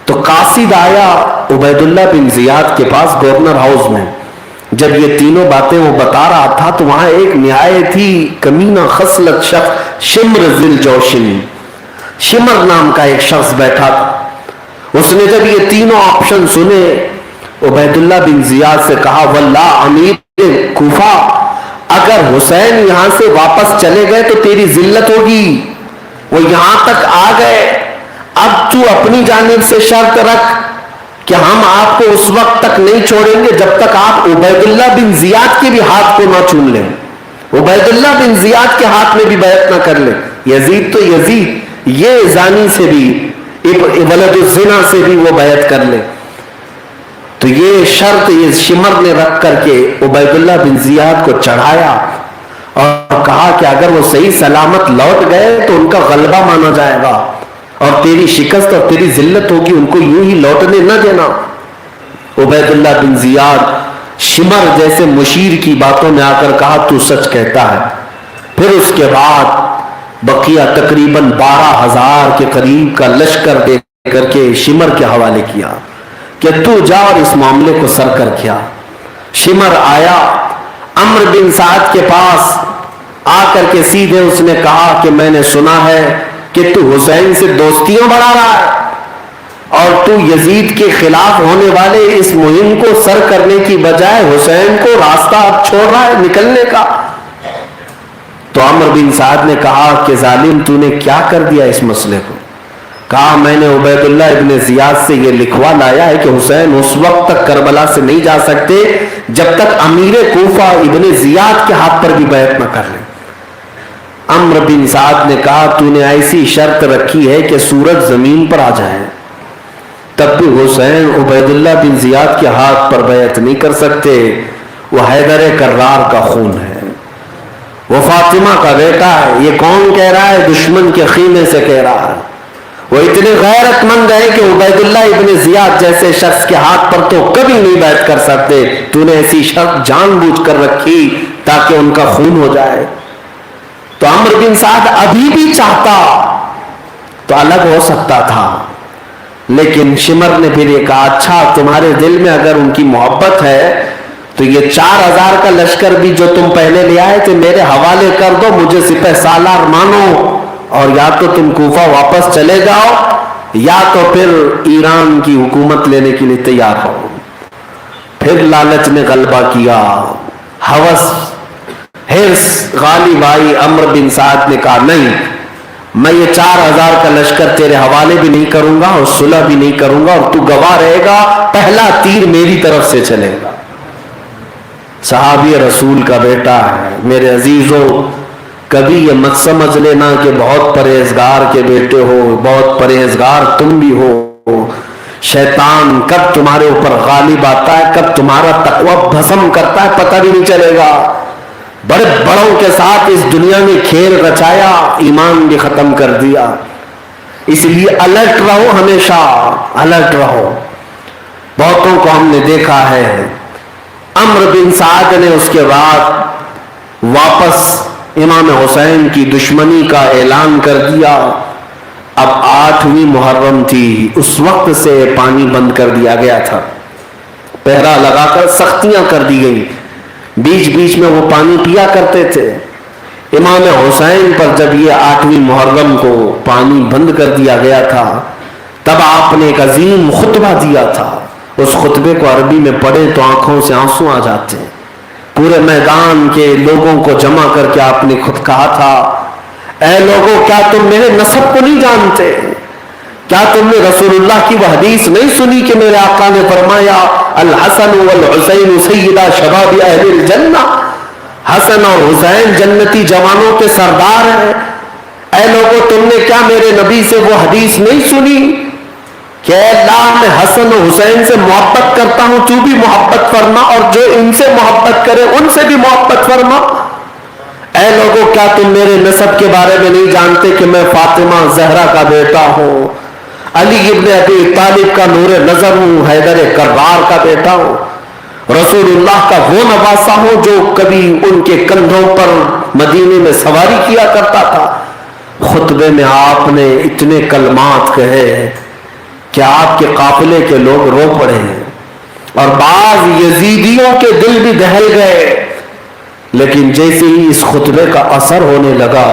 تو قاصد آیا عبید اللہ بن زیاد کے پاس گورنر ہاؤس میں. جب یہ تینوں باتیں وہ بتا رہا تھا تو وہاں ایک نہایت ہی کمینہ خصلت شخص شمر ذی الجوشن، شمر نام کا ایک شخص بیٹھا تھا. اس نے جب یہ تینوں آپشن سنے عبید اللہ بن زیاد سے کہا واللہ امیر کوفہ، اگر حسین یہاں سے واپس چلے گئے تو تیری ذلت ہوگی. وہ یہاں تک آ گئے، اب تو اپنی جانب سے شرط رکھ کہ ہم آپ کو اس وقت تک نہیں چھوڑیں گے جب تک آپ عبید اللہ بن زیاد کے بھی ہاتھ کو نہ چوم لیں، عبید اللہ بن زیاد کے ہاتھ میں بھی بیعت نہ کر لیں. یزید تو یزید، یہ زانی سے بھی، ولد الزنا سے بھی وہ بیعت کر لیں. تو یہ شرط یہ شمر نے رکھ کر کے عبید اللہ بن زیاد کو چڑھایا اور کہا کہ اگر وہ صحیح سلامت لوٹ گئے تو ان کا غلبہ مانا جائے گا اور تیری شکست اور تیری ذلت ہوگی، ان کو یوں ہی لوٹنے نہ دینا. عبید اللہ بن زیاد شمر جیسے مشیر کی باتوں میں آ کر کہا تو سچ کہتا ہے. پھر اس کے بعد بقیہ تقریباً 12000 کے قریب کا لشکر دے کر کے شمر کے حوالے کیا کہ تو جا اور اس معاملے کو سر کر کیا. شمر آیا عمرو بن سعد کے پاس، آ کر کے سیدھے اس نے کہا کہ میں نے سنا ہے کہ تو حسین سے دوستیاں بڑھا رہا ہے اور تو یزید کے خلاف ہونے والے اس مہم کو سر کرنے کی بجائے حسین کو راستہ اب چھوڑ رہا ہے نکلنے کا. تو عمرو بن سعد نے کہا کہ ظالم تو نے کیا کر دیا اس مسئلے کو. کہا میں نے عبید اللہ ابن زیاد سے یہ لکھوا لایا ہے کہ حسین اس وقت تک کربلا سے نہیں جا سکتے جب تک امیر کوفہ ابن زیاد کے ہاتھ پر بھی بیعت نہ کر لیں. عمرو بن سعد نے کہا تو نے ایسی شرط رکھی ہے کہ سورج زمین پر آ جائے تب بھی حسین عبید اللہ بن زیاد کے ہاتھ پر بیعت نہیں کر سکتے، وہ حیدر کرار کا خون ہے. وہ فاطمہ کا بیٹا ہے. یہ کون کہہ رہا ہے؟ دشمن کے خیمے سے کہہ رہا ہے. وہ اتنے غیرت مند ہیں کہ عبید اللہ ابن زیاد جیسے شخص کے ہاتھ پر تو کبھی نہیں بیعت کر سکتے. تو نے ایسی شرط جان بوجھ کر رکھی تاکہ ان کا خون ہو جائے. تو عمرو بن سعد ابھی بھی چاہتا تو الگ ہو سکتا تھا، لیکن شمر نے پھر یہ کہا اچھا تمہارے دل میں اگر ان کی محبت ہے تو یہ 4000 کا لشکر بھی جو تم پہلے لے آئے تھے میرے حوالے کر دو، مجھے سپہ سالار مانو، اور یا تو تم کوفہ واپس چلے جاؤ یا تو پھر ایران کی حکومت لینے کے لیے تیار ہو. پھر لالچ نے غلبہ کیا، ہوس حرص غالب آئی. عمرو بن سعد نے کہا نہیں، میں یہ 4000 کا لشکر تیرے حوالے بھی نہیں کروں گا اور صلح بھی نہیں کروں گا، اور تو گواہ رہے گا پہلا تیر میری طرف سے چلے گا. صحابی رسول کا بیٹا ہے. میرے عزیزوں، کبھی یہ مت سمجھ لینا کہ بہت پرہیزگار کے بیٹے ہو، بہت پرہیزگار تم بھی ہو. شیطان کب تمہارے اوپر غالب آتا ہے، کب تمہارا تقوی بھسم کرتا ہے پتہ بھی نہیں چلے گا. بڑے بڑوں کے ساتھ اس دنیا میں کھیل رچایا، ایمان بھی ختم کر دیا. اس لیے الرٹ رہو، ہمیشہ الرٹ رہو. بہتوں کو ہم نے دیکھا ہے. عمرو بن سعد نے اس کے بعد واپس امام حسین کی دشمنی کا اعلان کر دیا. اب 8ویں محرم تھی، اس وقت سے پانی بند کر دیا گیا تھا، پہرا لگا کر سختیاں کر دی گئی. بیچ بیچ میں وہ پانی پیا کرتے تھے. امام حسین پر جب یہ 8ویں محرم کو پانی بند کر دیا گیا تھا تب آپ نے ایک عظیم خطبہ دیا تھا. اس خطبے کو عربی میں پڑھیں تو آنکھوں سے آنسو آ جاتے ہیں. پورے میدان کے لوگوں کو جمع کر کے آپ نے خود کہا تھا اے لوگوں، کیا تم میرے نسب کو نہیں جانتے؟ کیا تم نے رسول اللہ کی وہ حدیث نہیں سنی کہ میرے آقا نے فرمایا الحسن والحسین سیدہ شباب اہل الجنہ؟ حسن اور حسین جنتی جوانوں کے سردار ہیں. اے لوگوں، تم نے کیا میرے نبی سے وہ حدیث نہیں سنی کہ اللہ میں حسن و حسین سے محبت کرتا ہوں، تو بھی محبت فرما، اور جو ان سے محبت کرے ان سے بھی محبت فرما. اے لوگوں، کیا تم میرے نسب کے بارے میں نہیں جانتے کہ میں فاطمہ زہرا کا بیٹا ہوں، علی ابن ابی طالب کا نور نظر ہوں، حیدر کرار کا بیٹا ہوں، رسول اللہ کا وہ نواسا ہوں جو کبھی ان کے کندھوں پر مدینے میں سواری کیا کرتا تھا. خطبے میں آپ نے اتنے کلمات کہے کہ آپ کے قافلے کے لوگ رو پڑے ہیں، اور بعض یزیدیوں کے دل بھی دہل گئے. لیکن جیسے ہی اس خطبے کا اثر ہونے لگا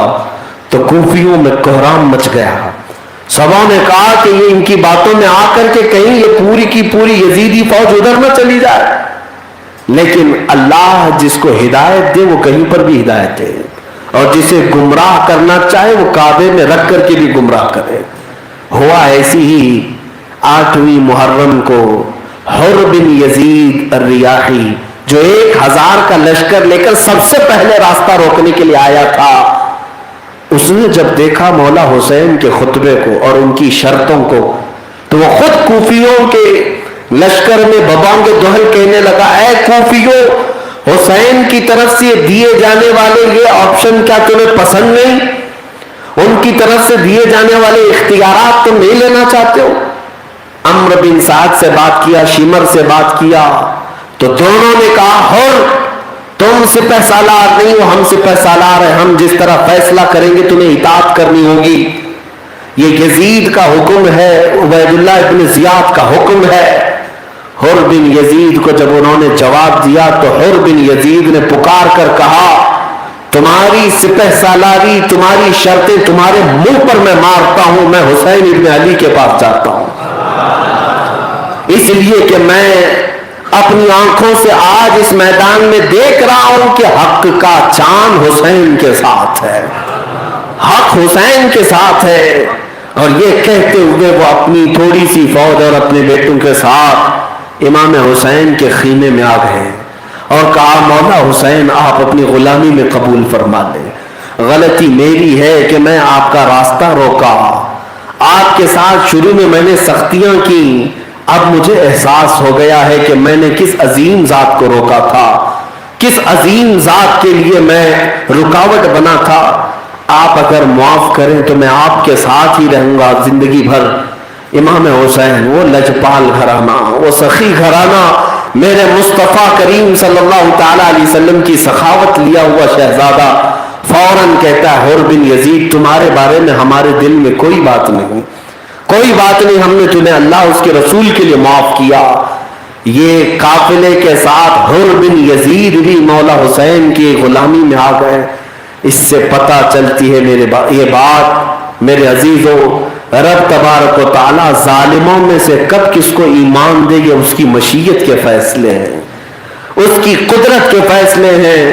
تو کوفیوں میں کوہرام مچ گیا. سبوں نے کہا کہ یہ ان کی باتوں میں آ کر کے کہیں یہ پوری کی پوری یزیدی فوج ادھر نہ چلی جائے. لیکن اللہ جس کو ہدایت دے وہ کہیں پر بھی ہدایت دے، اور جسے گمراہ کرنا چاہے وہ کعبے میں رکھ کر کے بھی گمراہ کرے. ہوا ایسی ہی 8ویں محرم کو حر بن یزید الریاحی جو 1000 کا لشکر لے کر سب سے پہلے راستہ روکنے کے لیے آیا تھا، اس نے جب دیکھا مولا حسین کے خطبے کو اور ان کی شرطوں کو تو وہ خود کوفیوں کے لشکر میں ببانگ دہل کہنے لگا اے کوفیوں، حسین کی طرف سے دیے جانے والے یہ آپشن کیا تمہیں پسند نہیں؟ ان کی طرف سے دیے جانے والے اختیارات تم نہیں لینا چاہتے ہو؟ عمرو بن سعد سے بات کیا، شمر سے بات کیا تو دونوں نے کہا حر تم سپہ سالار نہیں ہو، ہم سپہ سالار ہیں، ہم جس طرح فیصلہ کریں گے تمہیں اطاعت کرنی ہوگی. یہ یزید کا حکم ہے، عبید اللہ ابن زیاد کا حکم ہے. حر بن یزید کو جب انہوں نے جواب دیا تو حر بن یزید نے پکار کر کہا تمہاری سپہ سالاری، تمہاری شرطیں تمہارے منہ پر میں مارتا ہوں، میں حسین ابن علی کے پاس جاتا ہوں، اس لیے کہ میں اپنی آنکھوں سے آج اس میدان میں دیکھ رہا ہوں کہ حق کا چاند حسین کے ساتھ ہے، حق حسین کے ساتھ ہے. اور یہ کہتے ہوئے وہ اپنی تھوڑی سی فوج اور اپنے بیٹوں کے ساتھ امام حسین کے خیمے میں آ گئے اور کہا مولا حسین آپ اپنی غلامی میں قبول فرما لیں. غلطی میری ہے کہ میں آپ کا راستہ روکا، آپ کے ساتھ شروع میں میں نے سختیاں کی، اب مجھے احساس ہو گیا ہے کہ میں نے کس عظیم ذات کو روکا تھا. کس عظیم ذات کے لیے میں رکاوٹ بنا تھا، آپ اگر معاف کریں تو میں آپ کے ساتھ ہی رہوں گا زندگی بھر۔ امام حسین وہ لجپال گھرانہ، وہ سخی گھرانہ، میرے مصطفیٰ کریم صلی اللہ تعالی علیہ وسلم کی سخاوت لیا ہوا شہزادہ فوراً کہتا ہے حر بن یزید تمہارے بارے میں ہمارے دل میں کوئی بات نہیں، کوئی بات نہیں، ہم نے تمہیں اللہ اس کے رسول کے لیے معاف کیا۔ یہ قافلے کے ساتھ حر بن یزید بھی مولا حسین کی غلامی میں آ گئے۔ اس سے پتہ چلتی ہے یہ بات میرے عزیزوں، رب تبارک و تعالی ظالموں میں سے کب کس کو ایمان دے یہ اس کی مشیت کے فیصلے ہیں، اس کی قدرت کے فیصلے ہیں،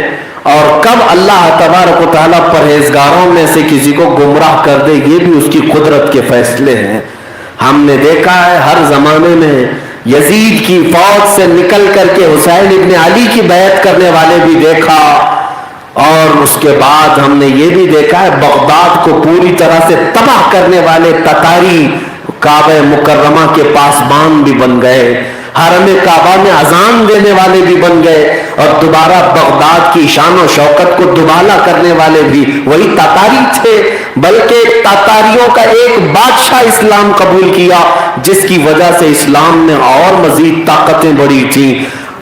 اور کب اللہ تبارک و تعالی پرہیزگاروں میں سے کسی کو گمراہ کر دے یہ بھی اس کی قدرت کے فیصلے ہیں۔ ہم نے دیکھا ہے ہر زمانے میں یزید کی فوج سے نکل کر کے حسین ابن علی کی بیعت کرنے والے بھی دیکھا، اور اس کے بعد ہم نے یہ بھی دیکھا ہے بغداد کو پوری طرح سے تباہ کرنے والے تتاری کعبہ مکرمہ کے پاسبان بھی بن گئے، حرم کعبہ میں اذان دینے والے بھی بن گئے، اور دوبارہ بغداد کی شان و شوکت کو دوبالا کرنے والے بھی وہی تاتاری تھے، بلکہ تاتاریوں کا ایک بادشاہ اسلام قبول کیا جس کی وجہ سے اسلام میں اور مزید طاقتیں بڑھی تھیں۔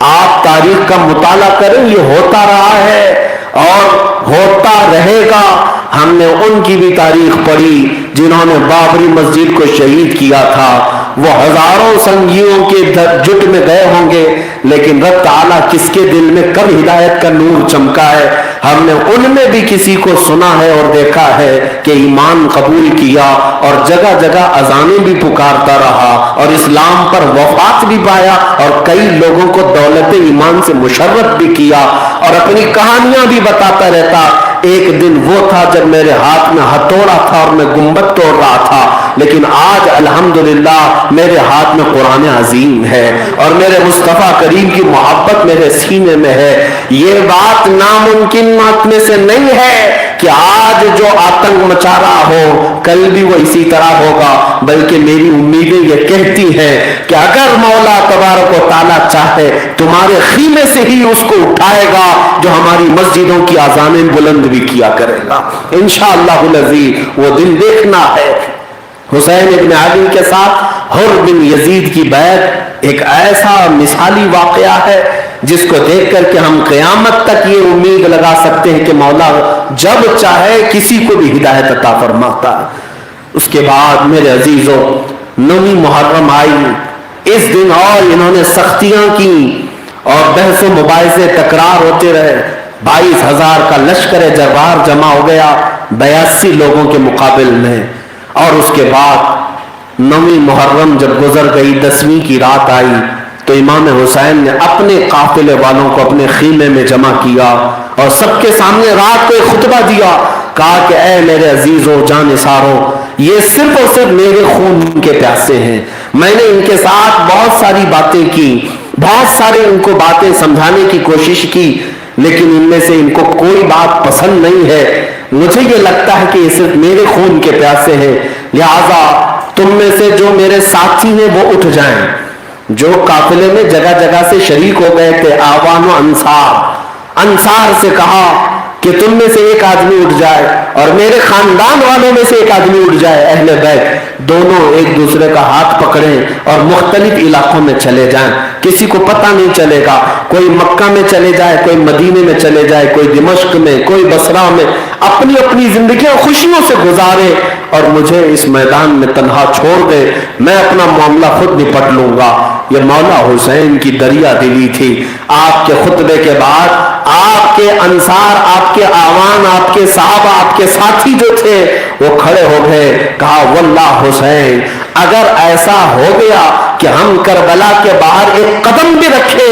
آپ تاریخ کا مطالعہ کریں، یہ ہوتا رہا ہے اور ہوتا رہے گا۔ ہم نے ان کی بھی تاریخ پڑھی جنہوں نے بابری مسجد کو شہید کیا تھا، وہ ہزاروں سنگیوں کے جٹ میں گئے ہوں گے، لیکن رب تعالیٰ کس کے دل میں کب ہدایت کا نور چمکا ہے، ہم نے ان میں بھی کسی کو سنا ہے اور دیکھا ہے کہ ایمان قبول کیا اور جگہ جگہ اذانیں بھی پکارتا رہا اور اسلام پر وفات بھی پایا، اور کئی لوگوں کو دولت ایمان سے مشرف بھی کیا، اور اپنی کہانیاں بھی بتاتا رہتا۔ ایک دن وہ تھا جب میرے ہاتھ میں ہتھوڑا تھا اور میں گنبد توڑ رہا تھا، لیکن آج الحمدللہ میرے ہاتھ میں قرآن عظیم ہے اور میرے مصطفیٰ کریم کی محبت میرے سینے میں ہے۔ یہ بات ناممکن بات میں سے نہیں ہے کہ آج جو آتنک مچا رہا ہو کل بھی وہ اسی طرح ہوگا، بلکہ میری امیدیں یہ کہتی ہیں کہ اگر مولا تبارک و تعالیٰ چاہے تمہارے خیمے سے ہی اس کو اٹھائے گا جو ہماری مسجدوں کی اذانیں بلند بھی کیا کرے گا انشاءاللہ العزیز۔ وہ دن دیکھنا ہے۔ حسین ابن علی کے ساتھ حر بن یزید کی بیعت ایک ایسا مثالی واقعہ ہے جس کو دیکھ کر کے ہم قیامت تک یہ امید لگا سکتے ہیں کہ مولا جب چاہے کسی کو بھی ہدایت عطا فرماتا ہے۔ اس کے بعد میرے عزیزوں 9 محرم آئی، اس دن اور انہوں نے سختیاں کی اور بحث و مباحثے تکرار ہوتے رہے۔ 22,000 کا لشکر جبار جمع ہو گیا 82 لوگوں کے مقابل میں، اور اس کے بعد 9 محرم جب گزر گئی 10ویں کی رات آئی تو امام حسین نے اپنے قافلے والوں کو اپنے خیمے میں جمع کیا اور سب کے سامنے رات کو ایک خطبہ دیا، کہا کہ اے میرے عزیزو جانثارو، یہ صرف اور صرف میرے خون کے پیاسے ہیں، میں نے ان کے ساتھ بہت ساری باتیں کی، بہت سارے ان کو باتیں سمجھانے کی کوشش کی، لیکن ان میں سے ان کو کوئی بات پسند نہیں ہے، مجھے یہ لگتا ہے کہ یہ صرف میرے خون کے پیاسے ہیں، لہذا تم میں سے جو میرے ساتھی ہیں وہ اٹھ جائیں۔ جو قافلے میں جگہ جگہ سے شریک ہو گئے تھے آوان و انصار سے کہا کہ تم میں سے ایک آدمی اٹھ جائے اور میرے خاندان والوں میں سے ایک آدمی اٹھ جائے، اہل بیت دونوں ایک دوسرے کا ہاتھ پکڑیں اور مختلف علاقوں میں چلے جائیں، کسی کو پتہ نہیں چلے گا، کوئی مکہ میں چلے جائے، کوئی مدینے میں چلے جائے، کوئی دمشق میں، کوئی بصرہ میں، اپنی اپنی زندگیاں خوشیوں سے گزارے اور مجھے اس میدان میں تنہا چھوڑ دے، میں اپنا معاملہ خود نپٹ لوں گا۔ یہ مولا حسین کی دریا دلی تھی۔ آپ کے خطبے کے بعد آپ کے انصار، آپ کے آوان، آپ کے صحابہ، آپ کے ساتھی جو تھے وہ کھڑے ہو گئے، کہا واللہ حسین اگر ایسا ہو گیا کہ ہم کربلا کے باہر ایک قدم بھی رکھے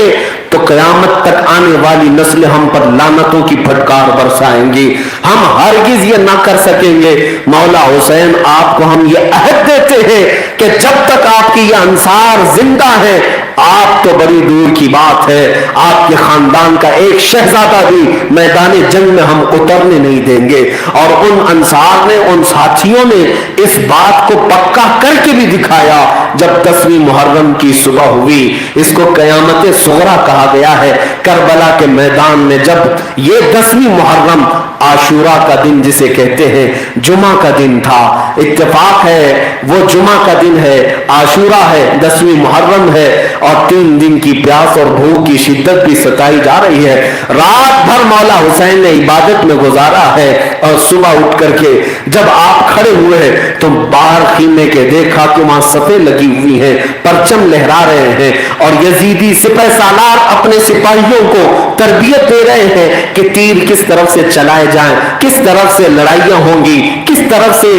تو قیامت تک آنے والی نسل ہم پر لعنتوں کی پھٹکار برسائیں گی، ہم ہرگز یہ نہ کر سکیں گے۔ مولا حسین آپ کو ہم یہ عہد دیتے ہیں کہ جب تک آپ کی یہ انصار زندہ ہے، آپ تو بڑی دور کی بات ہے، آپ کے خاندان کا ایک شہزادہ بھی میدان جنگ میں ہم اترنے نہیں دیں گے۔ اور ان انصار نے، ان ساتھیوں نے اس بات کو پکا کر کے بھی دکھایا۔ جب 10ویں محرم کی صبح ہوئی، اس کو قیامت صغریٰ کہا گیا ہے، کربلا کے میدان میں جب یہ 10ویں محرم عاشورہ کا دن جسے کہتے ہیں جمعہ کا دن تھا، اتفاق ہے وہ جمعہ کا دن ہے، عاشورہ ہے، 10ویں محرم ہے، اور 3 دن کی پیاس اور بھوک کی شدت بھی ستائی جا رہی ہے۔ رات بھر مولا حسین نے عبادت میں گزارا ہے، اور صبح اٹھ کر کے جب آپ کھڑے ہوئے ہیں تو باہر خیمے کے دیکھا کہ وہاں صفیں لگی ہوئی ہیں، پرچم لہرا رہے ہیں، اور یزیدی سپہ سالار اپنے سپاہیوں کو تربیت دے رہے ہیں کہ تیر کس طرف سے چلائے جائیں، کس طرف سے لڑائیاں ہوں گی، کس طرف سے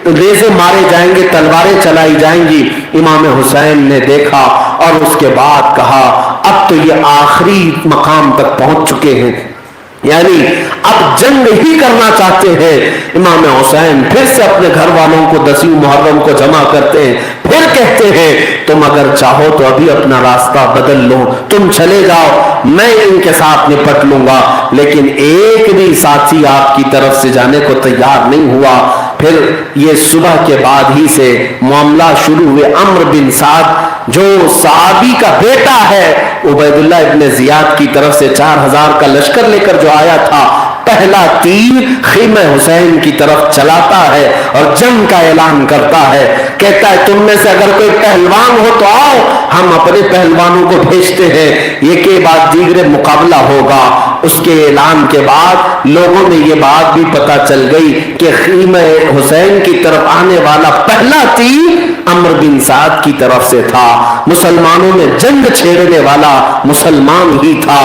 ریزے مارے جائیں گے، تلواریں چلائی جائیں گی۔ امام حسین نے دیکھا اور اس کے بعد کہا اب تو یہ آخری مقام تک پہنچ چکے ہیں، یعنی اب جنگ ہی کرنا چاہتے ہیں۔ امام حسین پھر سے اپنے گھر والوں کو 10ویں محرم کو جمع کرتے ہیں، پھر کہتے ہیں تم اگر چاہو تو ابھی اپنا راستہ بدل لو، تم چلے جاؤ، میں ان کے ساتھ نپٹ لوں گا، لیکن ایک بھی ساتھی آپ کی طرف سے جانے کو تیار نہیں ہوا۔ پھر یہ صبح کے بعد ہی سے معاملہ شروع ہوئے۔ عمرو بن سعد جو صحابی کا بیٹا ہے، عبید اللہ ابن زیاد کی طرف سے 4000 کا لشکر لے کر جو آیا تھا، پہلا تیر خیمہ حسین کی طرف چلاتا ہے اور جنگ کا اعلان کرتا ہے، کہتا ہے تم میں سے اگر کوئی پہلوان ہو تو آؤ، ہم اپنے پہلوانوں کو بھیجتے ہیں، یہ کے بعد دیگر مقابلہ ہوگا۔ اس کے اعلان کے بعد لوگوں میں یہ بات بھی پتہ چل گئی کہ خیمہ حسین کی طرف آنے والا پہلا تیر عمرو بن سعد کی طرف سے تھا، مسلمانوں میں جنگ چھیڑنے والا مسلمان ہی تھا،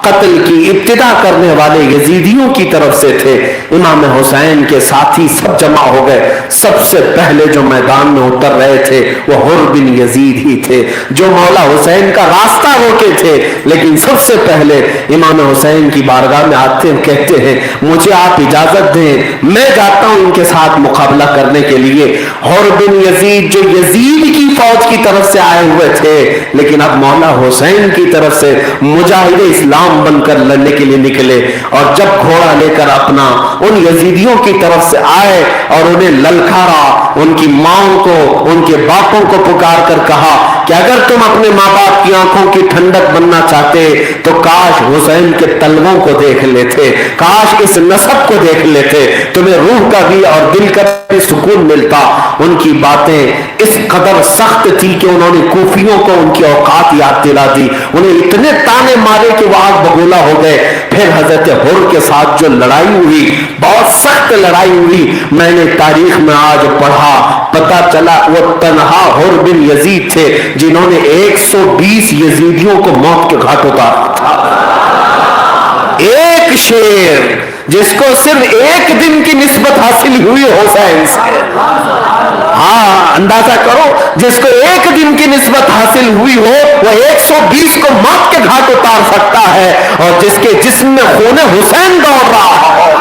قتل کی ابتدا کرنے والے یزیدیوں کی طرف سے تھے۔ امام حسین کے ساتھی سب جمع ہو گئے، سب سے پہلے جو میدان میں اتر رہے تھے وہ حر بن یزید ہی تھے، جو مولا حسین کا راستہ روکے تھے، لیکن سب سے پہلے امام حسین کی بارگاہ میں آتے ہیں، کہتے ہیں مجھے آپ اجازت دیں، میں جاتا ہوں ان کے ساتھ مقابلہ کرنے کے لیے۔ حر بن یزید جو یزید کی فوج کی طرف سے آئے ہوئے تھے، لیکن اب مولا حسین کی طرف سے مجاہد اسلام بن کر لڑنے کے لیے نکلے، اور جب گھوڑا لے کر اپنا ان یزیدیوں کی طرف سے آئے اور انہیں للکارا، ان کی ماں کو، ان کے باپوں کو پکار کر کہا کہ اگر تم اپنے ماں باپ کی آنکھوں کی ٹھنڈک بننا چاہتے تو کاش حسین کے تلووں کو دیکھ لیتے، کاش اس نسب کو دیکھ لیتے، تمہیں روح کا بھی اور دل کا بھی سکون ملتا۔ ان کی باتیں اس قدر سخت تھی کہ انہوں نے کوفیوں کو ان کی اوقات یاد دلا دی، انہیں اتنے تانے مارے کہ وہ آگ بگولا ہو گئے۔ پھر حضرت حر کے ساتھ جو لڑائی ہوئی، بہت سخت لڑائی ہوئی، میں نے تاریخ میں آج پڑھا، پتا چلا وہ تنہا حر بن یزید تھے جنہوں نے 120 یزیدیوں کو موت کے گھاٹ اتارا تھا۔ ایک شیر جس کو صرف ایک دن کی نسبت حاصل ہوئی حسین سے، ہاں اندازہ کرو، جس کو ایک دن کی نسبت حاصل ہوئی ہو وہ 120 کو موت کے گھاٹ اتار سکتا ہے، اور جس کے جسم میں خون حسین دوڑ رہا ہو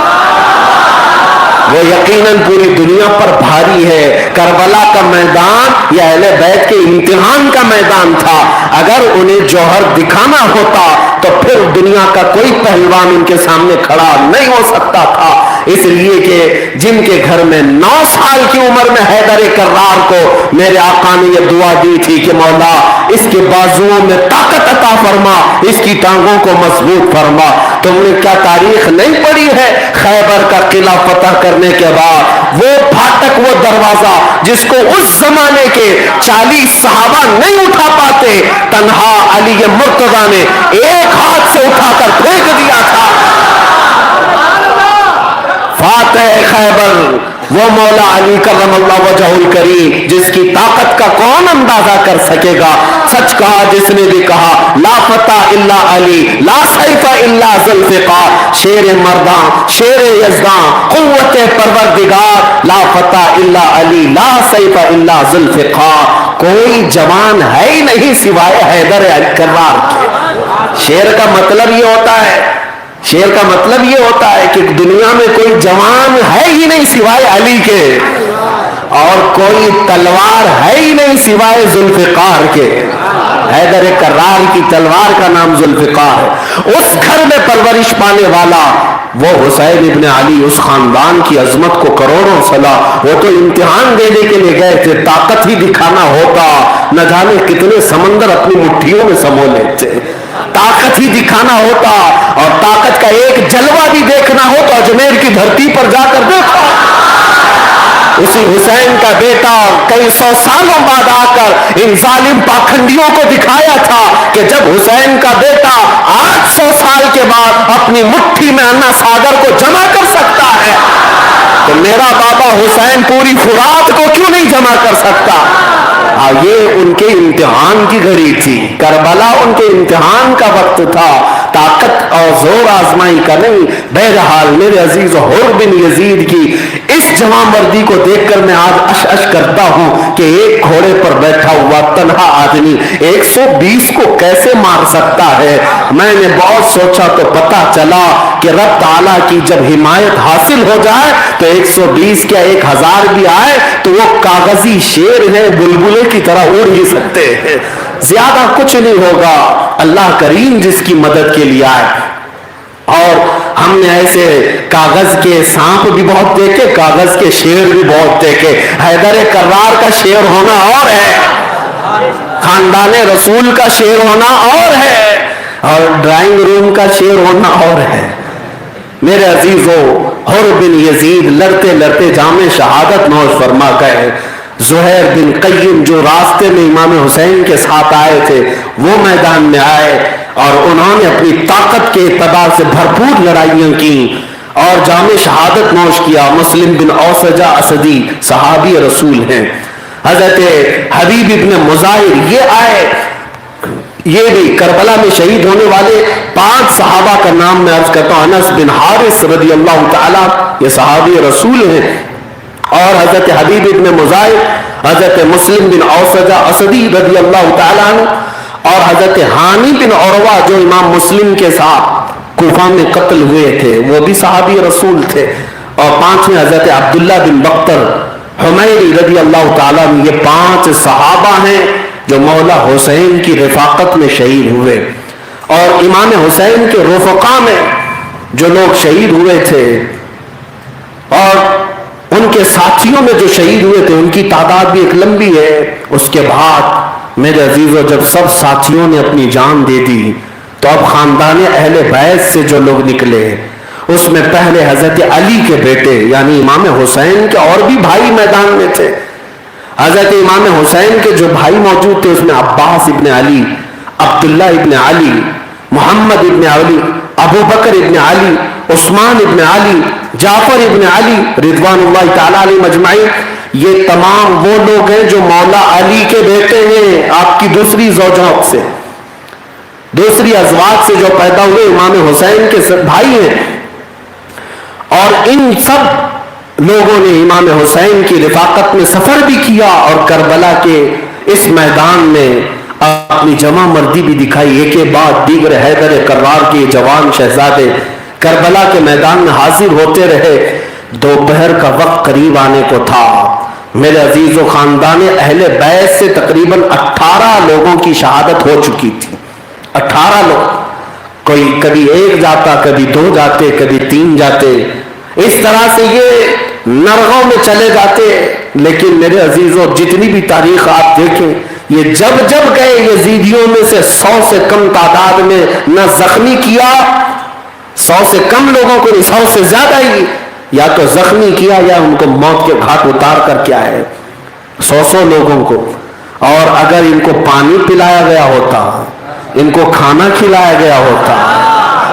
وہ یقیناً پوری دنیا پر بھاری ہے۔ کربلا کا میدان یہ اہل بیت کے امتحان کا میدان تھا، اگر انہیں جوہر دکھانا ہوتا تو پھر دنیا کا کوئی پہلوان ان کے سامنے کھڑا نہیں ہو سکتا تھا، اس لیے کہ جن کے گھر میں 9 سال کی عمر میں حیدر کرار کو میرے آقا نے یہ دعا دی تھی کہ مولا اس کے بازوؤں میں طاقت عطا فرما، اس کی ٹانگوں کو مضبوط فرما۔ تم نے کیا تاریخ نہیں پڑھی ہے؟ خیبر کا قلعہ فتح کرنے کے بعد وہ پھاٹک، وہ دروازہ جس کو اس زمانے کے 40 صحابہ نہیں اٹھا پاتے، تنہا علی مرتضیٰ نے ایک ہاتھ سے اٹھا کر پھینک دیا تھا۔ فاتح خیبر وہ مولا علی کرم اللہ وجہہ الکریم جس کی طاقت کا کون اندازہ کر سکے گا۔ سچ کہا جس نے بھی کہا لا فتح الا علی لا سیف الا ذوالفقار، شیر مرداں شیر یزداں قوت پروردگار، لا فتح الا علی لا سیف الا ذوالفقار، کوئی جوان ہے ہی نہیں سوائے حیدر کرار کے۔ شیر کا مطلب یہ ہوتا ہے، شیر کا مطلب یہ ہوتا ہے کہ دنیا میں کوئی جوان ہے ہی نہیں سوائے علی کے، اور کوئی تلوار ہے ہی نہیں سوائے ذوالفقار کے۔ حیدر کرار کی تلوار کا نام ذوالفقار ہے۔ اس گھر میں پرورش پانے والا وہ حسین ابن علی، اس خاندان کی عظمت کو کروڑوں سلام۔ وہ تو امتحان دینے کے لیے گئے تھے، طاقت ہی دکھانا ہوتا نہ جانے کتنے سمندر اپنی مٹھیوں میں سمو لیتے۔ طاقت ہی دکھانا ہوتا اور طاقت کا ایک جلوہ بھی دیکھنا ہو تو اجمیر کی دھرتی پر جا کر دیکھو. اسی حسین کا بیٹا کئی سو سالوں بعد آ کر ان ظالم پاکھنڈیوں کو دکھایا تھا کہ جب حسین کا بیٹا 800 سال کے بعد اپنی مٹھی میں انا ساگر کو جمع کر سکتا ہے تو میرا بابا حسین پوری فرات کو کیوں نہیں جمع کر سکتا. یہ ان کے امتحان کی گھڑی تھی. کربلا ان کے امتحان کا وقت تھا, طاقت اور زور آزمائی کا نہیں. بہرحال میرے عزیز حر بن یزید کی اس جواں مردی کو دیکھ کر میں آج اش اش کرتا ہوں کہ ایک گھوڑے پر بیٹھا ہوا تنہا آدمی 120 کو کیسے مار سکتا ہے. میں نے بہت سوچا تو پتا چلا کہ رب تعالیٰ کی جب حمایت حاصل ہو جائے تو 120 کیا 1000 بھی آئے تو وہ کاغذی شیر ہے, بلبلے کی طرح اڑ ہی سکتے ہیں, زیادہ کچھ نہیں ہوگا. اللہ کریم جس کی مدد کے لیے آئے. اور ہم نے ایسے کاغذ کے سانپ بھی بہت دیکھے, کاغذ کے شیر بھی بہت دیکھے. حیدر کرار کا شیر ہونا اور ہے, خاندان رسول کا شیر ہونا اور ہے, اور ڈرائنگ روم کا شیر ہونا اور ہے. میرے عزیزو, حر بن یزید لڑتے لڑتے جام شہادت نوش فرما گئے. زہیر بن قیم جو راستے میں امام حسین کے ساتھ آئے تھے وہ میدان میں آئے اور انہوں نے اپنی طاقت کے اعتبار سے بھرپور لڑائیاں کی اور جام شہادت نوش کیا. مسلم بن اوسجہ اسدی صحابی رسول ہیں. حضرت حبیب ابن مظاہر یہ آئے, یہ بھی کربلا میں شہید ہونے والے 5 صحابہ کا نام میں عرض کرتا ہوں. انس بن حارث رضی اللہ تعالیٰ یہ صحابی رسول ہیں, اور حضرت حبیب ابن مظاہر, حضرت مسلم بن اوسجہ اسدی رضی اللہ تعالیٰ عنہ, اور حضرت حانی بن عروہ جو امام مسلم کے ساتھ کوفہ میں قتل ہوئے تھے وہ بھی صحابی رسول تھے. اور 5ویں حضرت عبداللہ بن بختر حمیری رضی اللہ تعالیٰ عنہ. یہ 5 صحابہ ہیں جو مولا حسین کی رفاقت میں شہید ہوئے. اور امام حسین کے رفقا میں جو لوگ شہید ہوئے تھے اور ان کے ساتھیوں میں جو شہید ہوئے تھے ان کی تعداد بھی ایک لمبی ہے. اس کے بعد میرے عزیزو جب سب ساتھیوں نے اپنی جان دے دی تو اب خاندان اہل بیت سے جو لوگ نکلے اس میں پہلے حضرت علی کے بیٹے یعنی امام حسین کے اور بھی بھائی میدان میں تھے. حضرت امام حسین کے جو بھائی موجود تھے اس میں عباس ابن علی, عبداللہ ابن علی, محمد ابن علی, ابو بکر ابن علی, عثمان ابن علی, جعفر ابن علی رضوان اللہ تعالیٰ علیہ مجمعین. یہ تمام وہ لوگ ہیں جو مولا علی کے بیٹے ہیں, آپ کی دوسری زوجات سے, دوسری ازواج سے جو پیدا ہوئے امام حسین کے بھائی ہیں. اور ان سب لوگوں نے امام حسین کی رفاقت میں سفر بھی کیا اور کربلا کے اس میدان میں اپنی جمع مردی بھی دکھائی. ایک کے بعد دیگر حیدر کرار کے جوان شہزادے کربلا کے میدان میں حاضر ہوتے رہے. دوپہر کا وقت قریب آنے کو تھا. میرے عزیز و خاندان اہل بیت سے تقریباً 18 لوگوں کی شہادت ہو چکی تھی. 18 لوگ, کوئی کبھی 1 جاتا, کبھی 2 جاتے, کبھی 3 جاتے, اس طرح سے یہ نرغوں میں چلے جاتے. لیکن میرے عزیزو جتنی بھی تاریخ آپ دیکھیں یہ جب جب گئے یزیدیوں میں سے 100 سے کم تعداد میں نہ زخمی کیا, 100 سے کم لوگوں کو, 100 سے زیادہ ہی یا تو زخمی کیا یا ان کو موت کے گھاٹ اتار کر کیا ہے 100 لوگوں کو. اور اگر ان کو پانی پلایا گیا ہوتا, ان کو کھانا کھلایا گیا ہوتا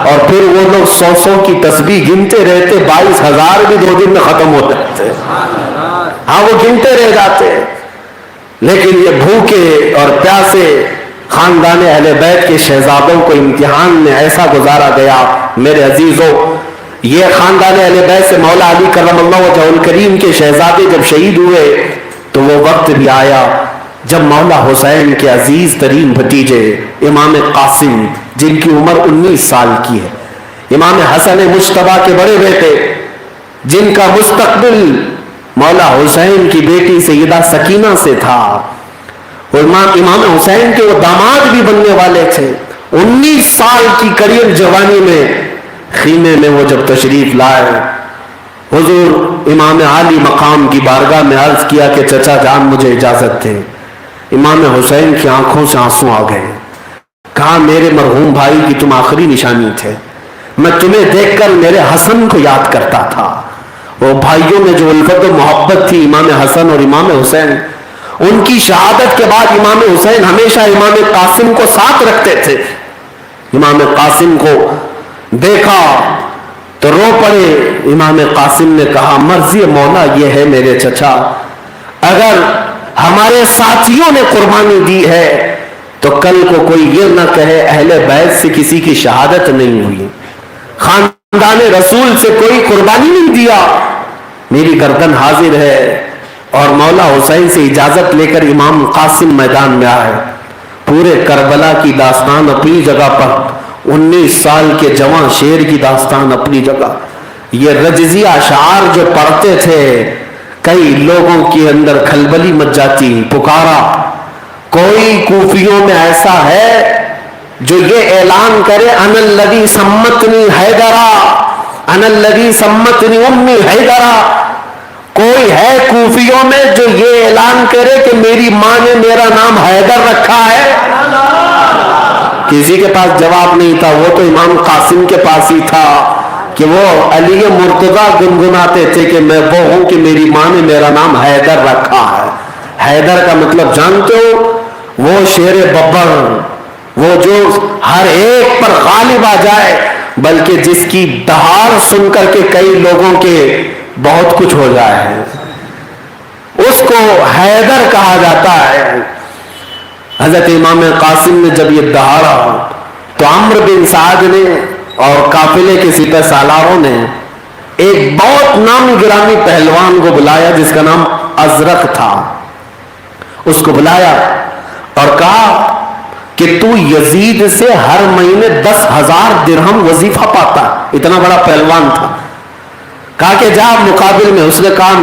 اور پھر وہ لوگ 100 کی تسبیح گنتے رہتے, 22,000 بھی 2 دن میں ختم ہو جاتے. ہاں وہ گنتے رہ جاتے. لیکن یہ بھوکے اور پیاسے خاندان اہل بیت کے شہزادوں کو امتحان میں ایسا گزارا گیا. میرے عزیزو یہ خاندان اہل بیت سے مولا علی کرم اللہ وجہہ الکریم کے شہزادے جب شہید ہوئے تو وہ وقت بھی آیا جب مولا حسین کے عزیز ترین بھتیجے امام قاسم جن کی عمر 19 سال کی ہے, امام حسن مجتبیٰ کے بڑے بیٹے جن کا مستقبل مولا حسین کی بیٹی سیدہ سکینہ سے تھا, امام حسین کے وہ داماد بھی بننے والے تھے. 19 سال کی قریب جوانی میں خیمے میں وہ جب تشریف لائے, حضور امام عالی مقام کی بارگاہ میں عرض کیا کہ چچا جان مجھے اجازت دے. امام حسین کی آنکھوں سے آنسو آ گئے. کہا میرے مرحوم بھائی کی تم آخری نشانی تھے، میں تمہیں دیکھ کر میرے حسن کو یاد کرتا تھا۔ وہ بھائیوں میں جو الفت و محبت تھی امام حسن اور امام حسین، ان کی شہادت کے بعد امام حسین ہمیشہ امام قاسم کو ساتھ رکھتے تھے۔ امام قاسم کو دیکھا تو رو پڑے۔ امام قاسم نے کہا مرضی مولا یہ ہے میرے چچا، اگر ہمارے ساتھیوں نے قربانی دی ہے تو کل کو کوئی یہ نہ کہے اہل بیت سے کسی کی شہادت نہیں ہوئی، خاندان رسول سے کوئی قربانی نہیں دیا، میری گردن حاضر ہے۔ اور مولا حسین سے اجازت لے کر امام قاسم میدان میں آئے۔ پورے کربلا کی داستان اپنی جگہ پر، 19 سال کے جوان شیر کی داستان اپنی جگہ۔ یہ رجزی اشعار جو پڑھتے تھے، کئی لوگوں کے اندر کھلبلی مچ جاتی، پکارا کوئی کوفیوں میں ایسا ہے جو یہ اعلان کرے انا الذی سمتنی حیدرا، انا الذی سمتنی امی حیدرا؟ کوئی ہے کوفیوں میں جو یہ اعلان کرے کہ میری ماں نے میرا نام حیدر رکھا ہے؟ کسی کے پاس جواب نہیں تھا۔ وہ تو امام قاسم کے پاس ہی تھا کہ وہ علی مرتضیٰ گنگناتے تھے کہ میں وہ ہوں کہ میری ماں نے میرا نام حیدر رکھا ہے۔ حیدر کا مطلب جانتے ہو؟ وہ شیر ببر، وہ جو ہر ایک پر غالب آ جائے، بلکہ جس کی دہاڑ سن کر کے کئی لوگوں کے بہت کچھ ہو جائے، اس کو حیدر کہا جاتا ہے۔ حضرت امام قاسم نے جب یہ دہاڑا تو عمرو بن سعد نے اور قافلے کے سپہ سالاروں نے ایک بہت نام گرامی پہلوان کو بلایا جس کا نام ازرق تھا۔ اس کو بلایا اور کہا کہ تو یزید سے ہر مہینے 10,000 درہم وظیفہ پاتا۔ اتنا بڑا پہلوان تھا۔ کہا کہ جا مقابل میں۔ اس نے کہا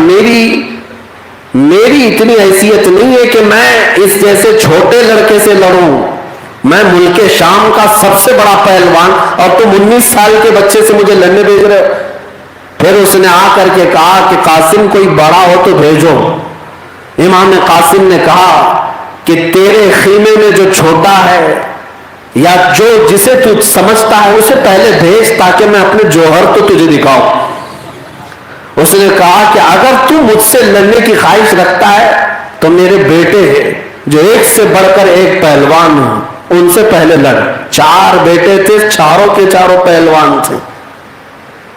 میری اتنی حیثیت نہیں ہے کہ میں اس جیسے چھوٹے لڑکے سے لڑوں، میں ملک شام کا سب سے بڑا پہلوان اور تم 19 سال کے بچے سے مجھے لڑنے بھیج رہے ہو۔ پھر اس نے آ کر کے کہا کہ قاسم کوئی بڑا ہو تو بھیجو۔ امام قاسم نے کہا کہ تیرے خیمے میں جو چھوٹا ہے یا جو جسے تو سمجھتا ہے اسے پہلے بھیج تاکہ میں اپنے جوہر تو تجھے دکھاؤں۔ اس نے کہا کہ اگر تو مجھ سے لڑنے کی خواہش رکھتا ہے تو میرے بیٹے ہیں جو ایک سے بڑھ کر ایک پہلوان ہیں، ان سے پہلے لڑ۔ 4 بیٹے تھے، چاروں کے چاروں پہلوان تھے۔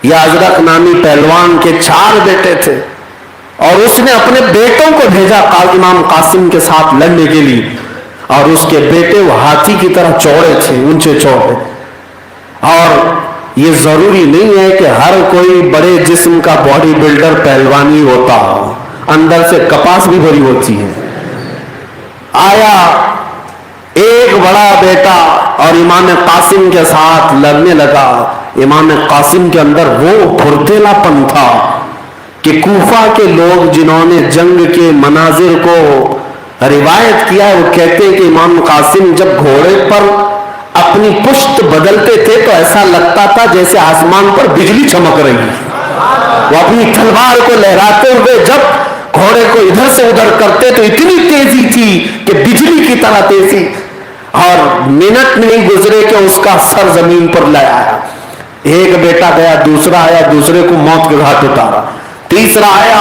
یہ ازرق نامی پہلوان کے 4 بیٹے تھے اور اس نے اپنے بیٹوں کو بھیجا امام قاسم کے ساتھ لڑنے کے لیے، اور اس کے بیٹے وہ ہاتھی کی طرح چوڑے تھے، اونچے چوڑے۔ اور یہ ضروری نہیں ہے کہ ہر کوئی بڑے جسم کا باڈی بلڈر پہلوان ہی ہوتا ہو، اندر سے کپاس بھی بھری ہوتی ہے۔ آیا ایک بڑا بیٹا اور امام قاسم کے ساتھ لڑنے لگا۔ امام قاسم کے اندر وہ پھرتیلا پن تھا کہ کوفہ کے لوگ جنہوں نے جنگ کے مناظر کو روایت کیا ہے، وہ کہتے ہیں کہ امام قاسم جب گھوڑے پر اپنی پشت بدلتے تھے تو ایسا لگتا تھا جیسے آسمان پر بجلی چمک رہی ہے۔ وہ اپنی تلوار کو لہراتے ہوئے جب گھوڑے کو ادھر سے ادھر کرتے تو اتنی تیزی تھی کہ بجلی کی طرح تیزی، اور منٹ نہیں گزرے کہ اس کا سر زمین پر لے آیا۔ ایک بیٹا گیا، دوسرا آیا، دوسرے کو موت کے گھاٹ اتارا، تیسرا آیا،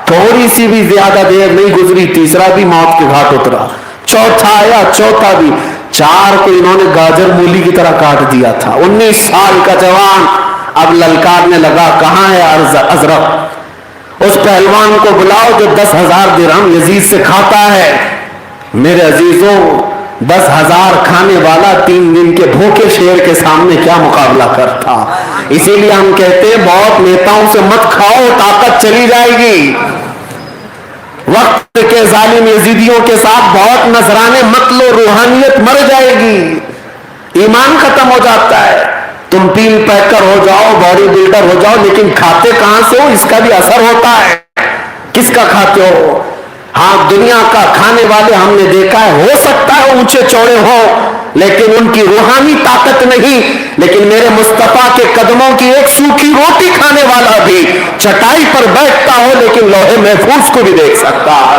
تھوڑی سی بھی زیادہ دیر نہیں گزری، تیسرا بھی موت کے گھاٹ اترا، چوتھا آیا، چوتھا بھی۔ 4 کو انہوں نے گاجر مولی کی طرح کاٹ دیا تھا۔ 19 سال کا جوان اب للکارنے لگا کہاں ہے ازرق؟ اس پہلوان کو بلاؤ جو 10,000 درہم یزید سے کھاتا ہے۔ میرے عزیزوں، 10,000 کھانے والا 3 دن کے بھوکے شیر کے سامنے کیا مقابلہ کرتا؟ اسی لیے ہم کہتے ہیں بہت نیتاؤں سے مت کھاؤ، طاقت چلی جائے گی۔ وقت کے ظالم یزیدیوں کے ساتھ بہت نذرانے مت لو، روحانیت مر جائے گی، ایمان ختم ہو جاتا ہے۔ تم پیل پیکر ہو جاؤ، باڈی بلڈر ہو جاؤ، لیکن کھاتے کہاں سے ہو اس کا بھی اثر ہوتا ہے۔ کس کا کھاتے ہو؟ ہاں، دنیا کا کھانے والے ہم نے دیکھا ہے، ہو سکتا ہے اونچے چوڑے ہو لیکن ان کی روحانی طاقت نہیں۔ لیکن میرے مصطفیٰ کے قدموں کی ایک سوکھی روٹی کھانے والا بھی چٹائی پر بیٹھتا ہو لیکن لوہے محفوظ کو بھی دیکھ سکتا ہے۔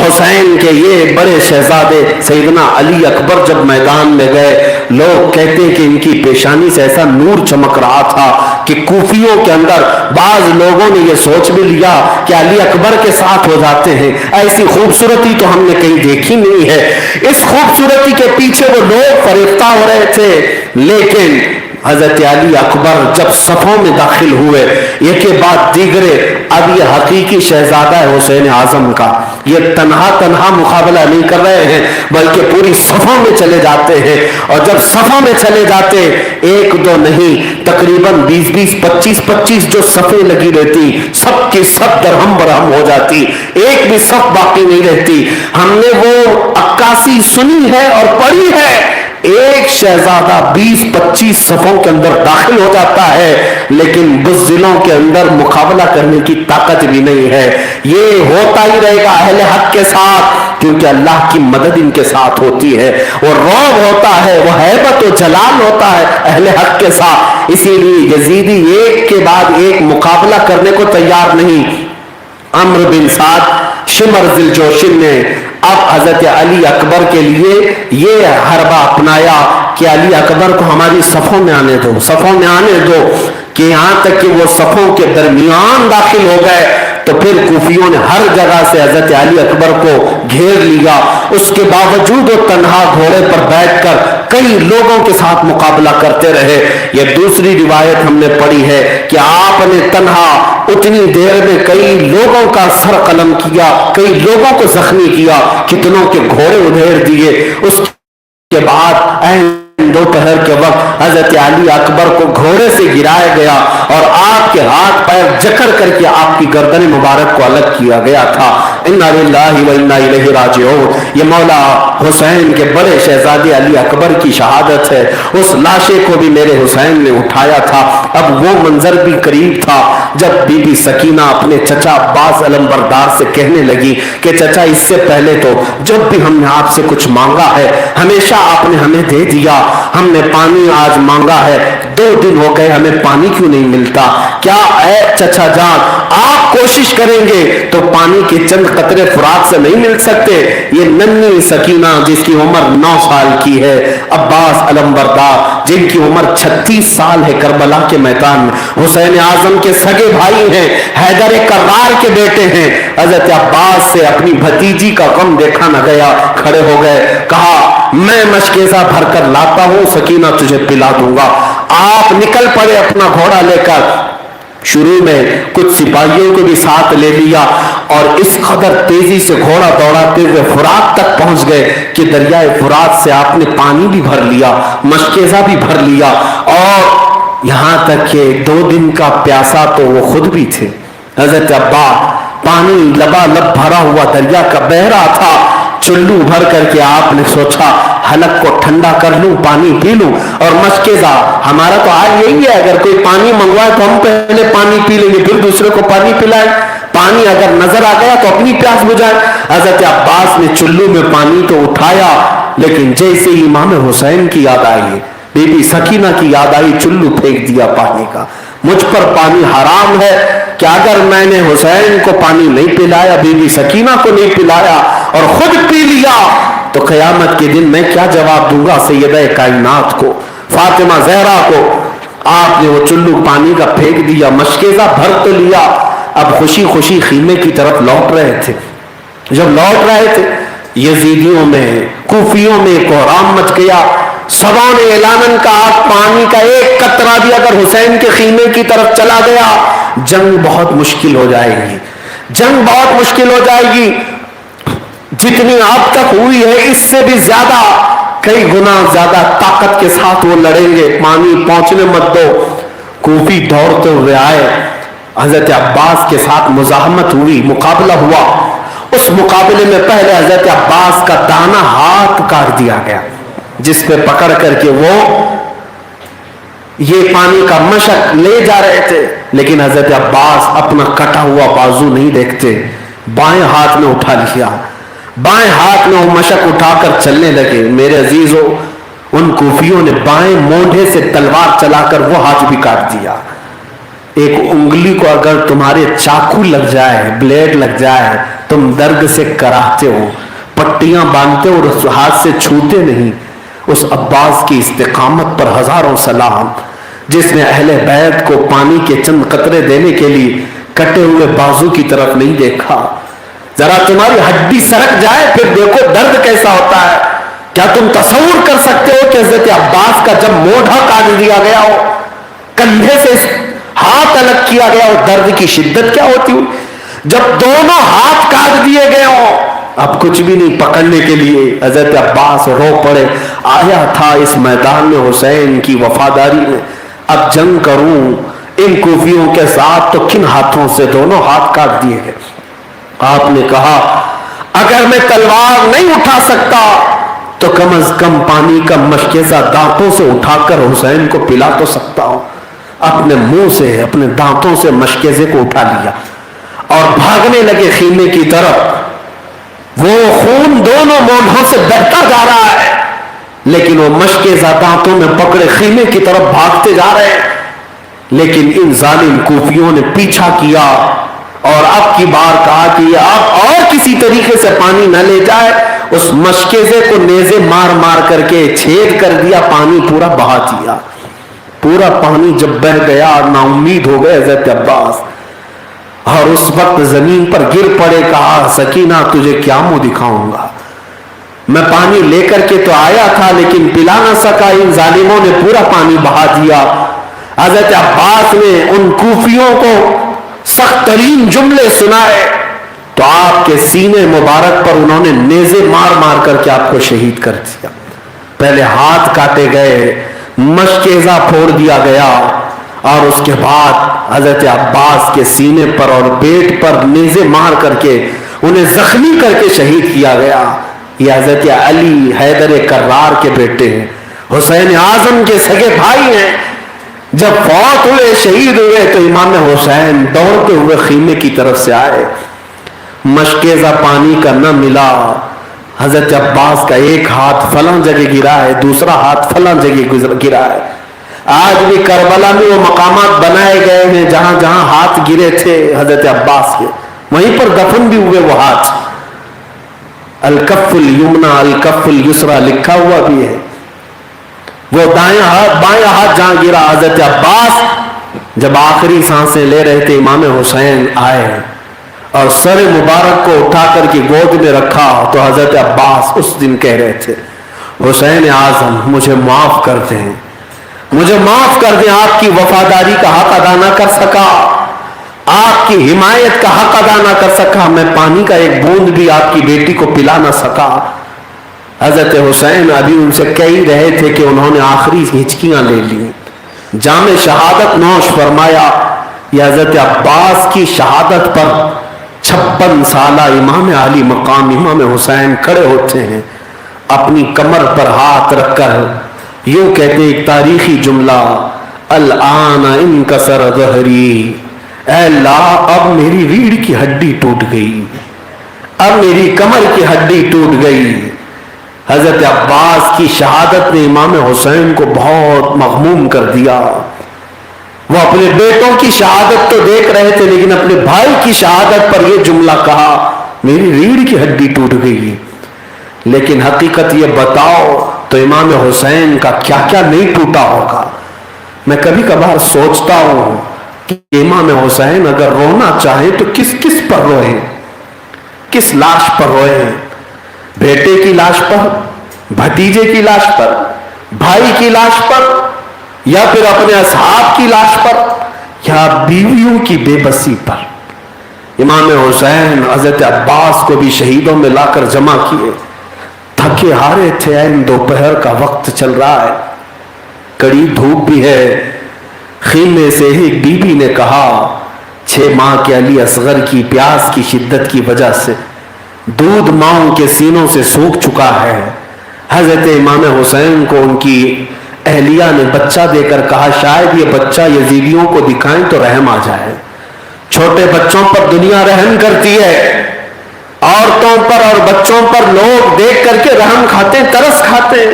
حسین کے یہ بڑے شہزادے سیدنا علی اکبر جب میدان میں گئے، لوگ کہتے ہیں کہ ان کی پیشانی سے ایسا نور چمک رہا تھا کہ کوفیوں کے اندر بعض لوگوں نے یہ سوچ بھی لیا کہ علی اکبر کے ساتھ ہو جاتے ہیں۔ ایسی خوبصورتی تو ہم نے کہیں دیکھی نہیں ہے۔ اس خوبصورتی کے پیچھے وہ لوگ فریفتہ ہو رہے تھے، لیکن حضرت علی اکبر جب صفوں میں داخل ہوئے، ایک کے بعد دیگرے، اب یہ حقیقی شہزادہ ہے حسین اعظم کا، یہ تنہا مقابلہ نہیں کر رہے ہیں بلکہ پوری صفوں میں چلے جاتے ہیں، اور جب صفوں میں چلے جاتے، ایک دو نہیں، تقریباً 25 جو صفیں لگی رہتی، سب کی سب درہم برہم ہو جاتی، ایک بھی صف باقی نہیں رہتی۔ ہم نے وہ عکاسی سنی ہے اور پڑھی ہے، ایک شہزادہ 20-25 صفوں کے اندر داخل ہو جاتا ہے، لیکن بزدلوں کے اندر مقابلہ کرنے کی طاقت بھی نہیں ہے۔ یہ ہوتا ہی رہے گا اہل حق کے ساتھ، کیونکہ اللہ کی مدد ان کے ساتھ ہوتی ہے، وہ رعب ہوتا ہے، وہ ہیبت و جلال ہوتا ہے اہل حق کے ساتھ۔ اسی لیے یزیدی ایک کے بعد ایک مقابلہ کرنے کو تیار نہیں۔ عمرو بن سعد شمر ذی الجوشن نے اب حضرت علی اکبر کے لیے یہ حربہ اپنایا کہ علی اکبر کو ہماری صفوں میں آنے دو، کہ یہاں تک کہ وہ صفوں کے درمیان داخل ہو گئے تو پھر کوفیوں نے ہر جگہ سے حضرت علی اکبر کو گھیر لیا۔ اس کے باوجود وہ تنہا گھوڑے پر بیٹھ کر کئی لوگوں کے ساتھ مقابلہ کرتے رہے۔ یہ دوسری روایت ہم نے پڑھی ہے کہ آپ نے تنہا اتنی دیر میں کئی لوگوں کا سر قلم کیا، کئی لوگوں کو زخمی کیا، کتنوں کے گھوڑے ادھیڑ دیے۔ اس کے بعد دوپہر کے وقت حضرت علی اکبر کو گھوڑے سے گرایا گیا اور آپ کے ہاتھ پیر جکڑ کر کے آپ کی گردن مبارک کو الگ کیا گیا تھا۔ انا للہ و انا الیہ راجعون۔ یہ مولا حسین کے بڑے شہزادے علی اکبر کی شہادت ہے۔ اس لاشے کو بھی میرے حسین نے اٹھایا تھا۔ اب وہ منظر بھی قریب تھا جب بی بی سکینہ اپنے چچا عباس علمبردار سے کہنے لگی کہ چچا، اس سے پہلے تو جب بھی ہم نے آپ سے کچھ مانگا ہے ہمیشہ آپ نے ہمیں دے دیا، ہم نے پانی آج مانگا ہے 2 دن ہو گئے ہمیں پانی کیوں نہیں ملتا؟ کیا اے چچا جان آپ کوشش کریں گے تو پانی کے چند قطرے فرات سے نہیں مل سکتے؟ یہ ننھی سکینہ جس کی عمر 9 سال کی ہے، عباس علمبردار جن کی عمر 36 سال ہے، کربلا کے میدان میں حسین اعظم کے سگے بھائی ہیں، حیدر کرار کے بیٹے ہیں۔ حضرت عباس سے اپنی بھتیجی کا غم دیکھا نہ گیا، کھڑے ہو گئے، کہا میں مشکیزہ بھر کر لاتا ہوں، سکینہ تجھے پلا دوں گا۔ آپ نکل پڑے اپنا گھوڑا لے کر، شروع میں کچھ سپاہیوں کو بھی ساتھ لے لیا اور اس قدر تیزی سے گھوڑا دوڑاتے ہوئے فرات تک پہنچ گئے کہ دریائے فرات سے آپ نے پانی بھی بھر لیا، مشکیزہ بھی بھر لیا، اور یہاں تک کہ 2 دن کا پیاسا تو وہ خود بھی تھے۔ حضرت عباس پانی لبالب بھرا ہوا دریا کا بہ رہا تھا، چلو بھر کر کے آپ نے سوچا حلق کو ٹھنڈا کر لوں، پانی پی لوں، اور مشکیزہ ہمارا تو حال یہی ہے، اگر کوئی پانی منگوائے تو ہم پہلے پانی پی لیں گے پھر دوسرے کو پانی پلائیں، پانی اگر نظر آ گیا تو اپنی پیاس بجھائے۔ حضرت عباس نے چلو میں پانی تو اٹھایا، لیکن جیسے ہی امام حسین کی یاد آئی، بی بی سکینہ کی یاد آئی، چلو پھینک دیا پانی کا۔ مجھ پر پانی حرام ہے کہ اگر میں نے حسین کو پانی نہیں پلایا، بی بی سکینہ کو نہیں پلایا اور خود پی لیا تو قیامت کے دن میں کیا جواب دوں گا سیدہ کائنات کو، فاطمہ زہرا کو۔ آپ نے وہ چلو پانی کا پھینک دیا، مشکیزہ بھر تو لیا، اب خوشی خوشی خیمے کی طرف لوٹ رہے تھے۔ جب لوٹ رہے تھے یزیدیوں میں، کوفیوں میں کوہرام مچ گیا، سبوں نے اعلان کہا پانی کا ایک قطرہ بھی اگر حسین کے خیمے کی طرف چلا گیا جنگ بہت مشکل ہو جائے گی، جنگ بہت مشکل ہو جائے گی، جتنی اب تک ہوئی ہے اس سے بھی زیادہ، کئی گنا زیادہ طاقت کے ساتھ وہ لڑیں گے، پانی پہنچنے مت دو۔ کوفی دوڑتے ہوئے آئے، حضرت عباس کے ساتھ مزاحمت ہوئی، مقابلہ ہوا۔ اس مقابلے میں پہلے حضرت عباس کا دانا ہاتھ کاٹ دیا گیا، جس پہ پکڑ کر کے وہ یہ پانی کا مشک لے جا رہے تھے، لیکن حضرت عباس اپنا کٹا ہوا بازو نہیں دیکھتے، بائیں ہاتھ میں اٹھا لیا، بائیں ہاتھ میں وہ مشک اٹھا کر چلنے لگے۔ میرے عزیزو، ان کوفیوں نے بائیں مونڈھے سے تلوار چلا کر وہ ہاتھ بھی کاٹ دیا۔ ایک انگلی کو اگر تمہارے چاقو لگ جائے، بلیڈ لگ جائے تم درد سے کراہتے ہو، پٹیاں باندھتے ہو اور اس ہاتھ سے چھوتے نہیں۔ اس عباس کی استقامت پر ہزاروں سلام، جس نے اہل بیت کو پانی کے چند قطرے دینے کے لیے کٹے ہوئے بازو کی طرف نہیں دیکھا۔ ذرا تمہاری ہڈی سرک جائے پھر دیکھو درد کیسا ہوتا ہے۔ کیا تم تصور کر سکتے ہو کہ حضرت عباس کا جب موڈھا کاٹ دیا گیا ہو، کندھے سے ہاتھ الگ کیا گیا ہو، درد کی شدت کیا ہوتی ہو؟ جب دونوں ہاتھ کاٹ دیے گئے ہوں، اب کچھ بھی نہیں پکڑنے کے لیے، حضرت عباس رو پڑے، آیا تھا اس میدان میں حسین کی وفاداری میں، اب جنگ کروں ان کوفیوں کے ساتھ تو کن ہاتھوں سے؟ دونوں ہاتھ کاٹ دیے گئے۔ آپ نے کہا اگر میں تلوار نہیں اٹھا سکتا تو کم از کم پانی کا مشکیزہ دانتوں سے اٹھا کر حسین کو پلا تو سکتا ہوں۔ اپنے منہ سے اپنے دانتوں سے مشکیزے کو اٹھا لیا اور بھاگنے لگے خیمے کی طرف۔ وہ خون دونوں مونڈھوں سے بہتا جا رہا ہے، لیکن وہ مشکیزہ دانتوں میں پکڑے خیمے کی طرف بھاگتے جا رہے ہیں، لیکن ان ظالم کوفیوں نے پیچھا کیا اور اب کی بار کہا کہ اب اور کسی طریقے سے پانی نہ لے جائے۔ اس مشکیزے کو نیزے مار مار کر کے چھید کر دیا، پانی پورا بہا دیا۔ پورا پانی جب بہ گیا، نا امید ہو گئے حضرت عباس، اور اس وقت زمین پر گر پڑے، کہا سکینہ تجھے کیا منہ دکھاؤں گا، میں پانی لے کر کے تو آیا تھا لیکن پلا نہ سکا، ان ظالموں نے پورا پانی بہا دیا۔ حضرت عباس نے ان کوفیوں کو سخت ترین جملے سنائے تو آپ کے سینے مبارک پر انہوں نے نیزے مار مار کر کے آپ کو شہید کر دیا۔ پہلے ہاتھ کاٹے گئے، مشکیزہ پھوڑ دیا گیا، اور اس کے بعد حضرت عباس کے سینے پر اور پیٹ پر نیزے مار کر کے انہیں زخمی کر کے شہید کیا گیا۔ یہ حضرت علی حیدر کرار کے بیٹے ہیں، حسین اعظم کے سگے بھائی ہیں۔ جب فوت ہوئے، شہید ہوئے، تو امام حسین دوڑتے ہوئے خیمے کی طرف سے آئے، مشکیزہ پانی کا نہ ملا۔ حضرت عباس کا ایک ہاتھ فلاں جگہ گرا ہے، دوسرا ہاتھ فلاں جگہ گرا ہے۔ آج بھی کربلا میں وہ مقامات بنائے گئے ہیں جہاں جہاں ہاتھ گرے تھے حضرت عباس کے، وہیں پر دفن بھی ہوئے وہ ہاتھ۔ الکف الیمنا الکف الیسرا لکھا ہوا بھی ہے۔ وہ دائیں ہاتھ بائیں ہاتھ جہاں گرا، حضرت عباس جب آخری سانسیں لے رہے تھے، امام حسین آئے اور سر مبارک کو اٹھا کر کے گود میں رکھا تو حضرت عباس اس دن کہہ رہے تھے حسین اعظم مجھے معاف کر دیں، مجھے معاف کر دیں، آپ کی وفاداری کا حق ادا نہ کر سکا، آپ کی حمایت کا حق ادا نہ کر سکا، میں پانی کا ایک بوند بھی آپ کی بیٹی کو پلا نہ سکا۔ حضرت حسین ابھی ان سے کہہ ہی رہے تھے کہ انہوں نے آخری ہچکیاں لے لی، جام شہادت نوش فرمایا۔ یہ حضرت عباس کی شہادت پر 56 سالہ امام عالی مقام امام حسین کھڑے ہوتے ہیں، اپنی کمر پر ہاتھ رکھ کر یوں کہتے ایک تاریخی جملہ، الآن انکسر ظہری، اے اللہ اب میری ریڑھ کی ہڈی ٹوٹ گئی، اب میری کمر کی ہڈی ٹوٹ گئی۔ حضرت عباس کی شہادت نے امام حسین کو بہت مغموم کر دیا۔ وہ اپنے بیٹوں کی شہادت تو دیکھ رہے تھے لیکن اپنے بھائی کی شہادت پر یہ جملہ کہا، میری ریڑھ کی ہڈی ٹوٹ گئی۔ لیکن حقیقت یہ بتاؤ تو امام حسین کا کیا کیا نہیں ٹوٹا ہوگا۔ میں کبھی کبھار سوچتا ہوں کہ امام حسین اگر رونا چاہیں تو کس کس پر روئیں، کس لاش پر روئیں؟ بیٹے کی لاش پر، بھتیجے کی لاش پر، بھائی کی لاش پر، یا پھر اپنے اصحاب کی لاش پر، یا بیویوں کی بے بسی پر؟ امام حسین حضرت عباس کو بھی شہیدوں میں لا کر جمع کیے، تھکے ہارے تھے، این دوپہر کا وقت چل رہا ہے، کڑی دھوپ بھی ہے۔ خیمے سے ایک بی بی نے کہا 6 ماہ کے علی اصغر کی پیاس کی شدت کی وجہ سے دودھ ماؤں کے سینوں سے سوکھ چکا ہے۔ حضرت امام حسین کو ان کی اہلیہ نے بچہ دے کر کہا شاید یہ بچہ یزیدیوں کو دکھائیں تو رحم آ جائے۔ چھوٹے بچوں پر دنیا رحم کرتی ہے، عورتوں پر اور بچوں پر لوگ دیکھ کر کے رحم کھاتے، ترس کھاتے۔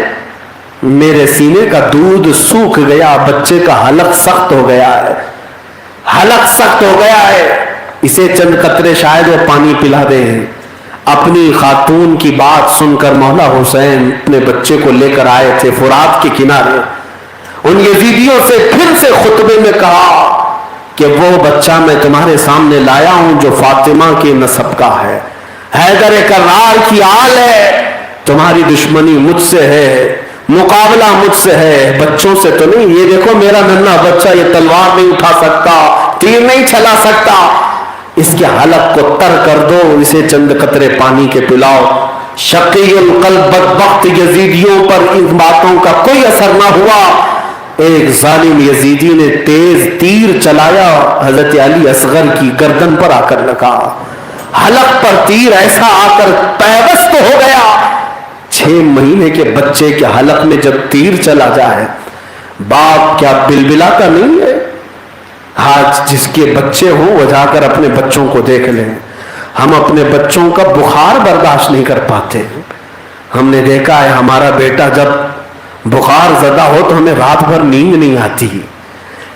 میرے سینے کا دودھ سوکھ گیا، بچے کا حلق سخت ہو گیا ہے، حلق سخت ہو گیا ہے، اسے چند قطرے شاید وہ پانی پلا دیں۔ اپنی خاتون کی بات سن کر مولا حسین اپنے بچے کو لے کر آئے تھے فرات کے کنارے۔ ان یزیدیوں سے پھر سے خطبے میں کہا کہ وہ بچہ میں تمہارے سامنے لایا ہوں جو فاطمہ کے نسب کا ہے، حیدر کرار کی آل ہے، تمہاری دشمنی مجھ سے ہے، مقابلہ مجھ سے ہے، بچوں سے تو نہیں۔ یہ دیکھو میرا ننھا بچہ یہ تلوار نہیں اٹھا سکتا، تیر نہیں چلا سکتا، اس کے حلق کو تر کر دو، اسے چند قطرے پانی کے پلاؤ۔ شقی القلب بدبخت یزیدیوں پر ان باتوں کا کوئی اثر نہ ہوا۔ ایک ظالم یزیدی نے تیز تیر چلایا، حضرت علی اصغر کی گردن پر آ کر لگا، حلق پر تیر ایسا آ کر پیوست ہو گیا۔ 6 مہینے کے بچے کے حلق میں جب تیر چلا جائے، باپ کیا بلبلاتا نہیں ہے؟ آج جس کے بچے ہوں وہ جا کر اپنے بچوں کو دیکھ لیں۔ ہم اپنے بچوں کا بخار برداشت نہیں کر پاتے۔ ہم نے دیکھا ہے ہمارا بیٹا جب بخار زدہ ہو تو ہمیں رات بھر نیند نہیں آتی۔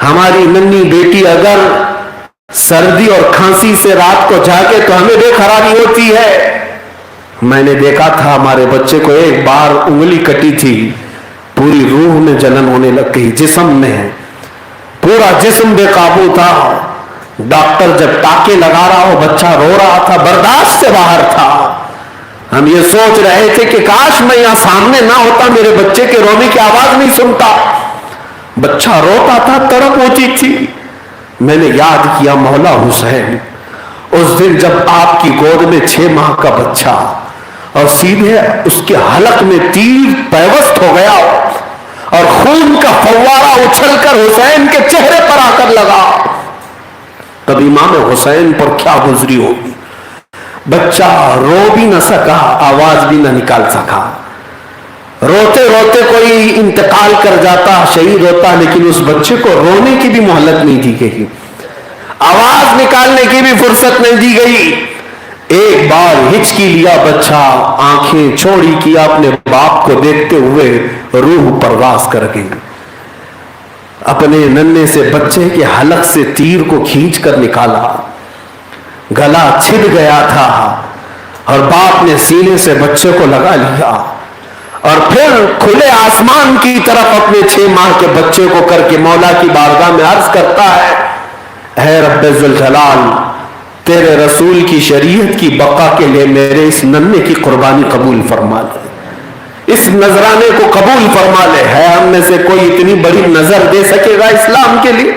ہماری ننھی بیٹی اگر سردی اور کھانسی سے رات کو جاگے تو ہمیں بے قراری ہوتی ہے۔ میں نے دیکھا تھا ہمارے بچے کو ایک بار انگلی کٹی تھی، پوری روح میں جلن ہونے لگ گئی، جسم میں پورا جسم بے قابو تھا۔ ڈاکٹر جب ٹاکے لگا رہا ہو بچہ رو رہا تھا، برداشت سے باہر تھا۔ ہم یہ سوچ رہے تھے کہ کاش میں یہاں سامنے نہ ہوتا، میرے بچے کے رونے کی آواز نہیں سنتا۔ بچہ روتا تھا، تڑپ ہوتی تھی۔ میں نے یاد کیا مولا حسین اس دن جب آپ کی گود میں 6 ماہ کا بچہ اور سیدھے اس کے حلق میں تیر پیوست ہو گیا اور خون کا فوارہ اچھل کر حسین کے چہرے پر آ کر لگا، تب امام حسین پر کیا گزری ہوگی۔ بچہ رو بھی نہ سکا، آواز بھی نہ نکال سکا، روتے روتے کوئی انتقال کر جاتا، شہید ہوتا، لیکن اس بچے کو رونے کی بھی مہلت نہیں دی گئی، آواز نکالنے کی بھی فرصت نہیں دی گئی۔ ایک بار ہچکی لیا بچہ، آنکھیں چوڑی کیا، اپنے باپ کو دیکھتے ہوئے روح پرواز کر گئی۔ اپنے ننھے سے بچے کے حلق سے تیر کو کھینچ کر نکالا، گلا چھد گیا تھا اور باپ نے سینے سے بچے کو لگا لیا اور پھر کھلے آسمان کی طرف اپنے 6 ماہ کے بچے کو کر کے مولا کی بارگاہ میں عرض کرتا ہے، اے رب ذوالجلال، تیرے رسول کی شریعت کی بقا کے لیے میرے اس ننھے کی قربانی قبول فرما لے، اس نذرانے کو قبول فرما لے۔ ہے ہم میں سے کوئی اتنی بڑی نظر دے سکے گا اسلام کے لیے؟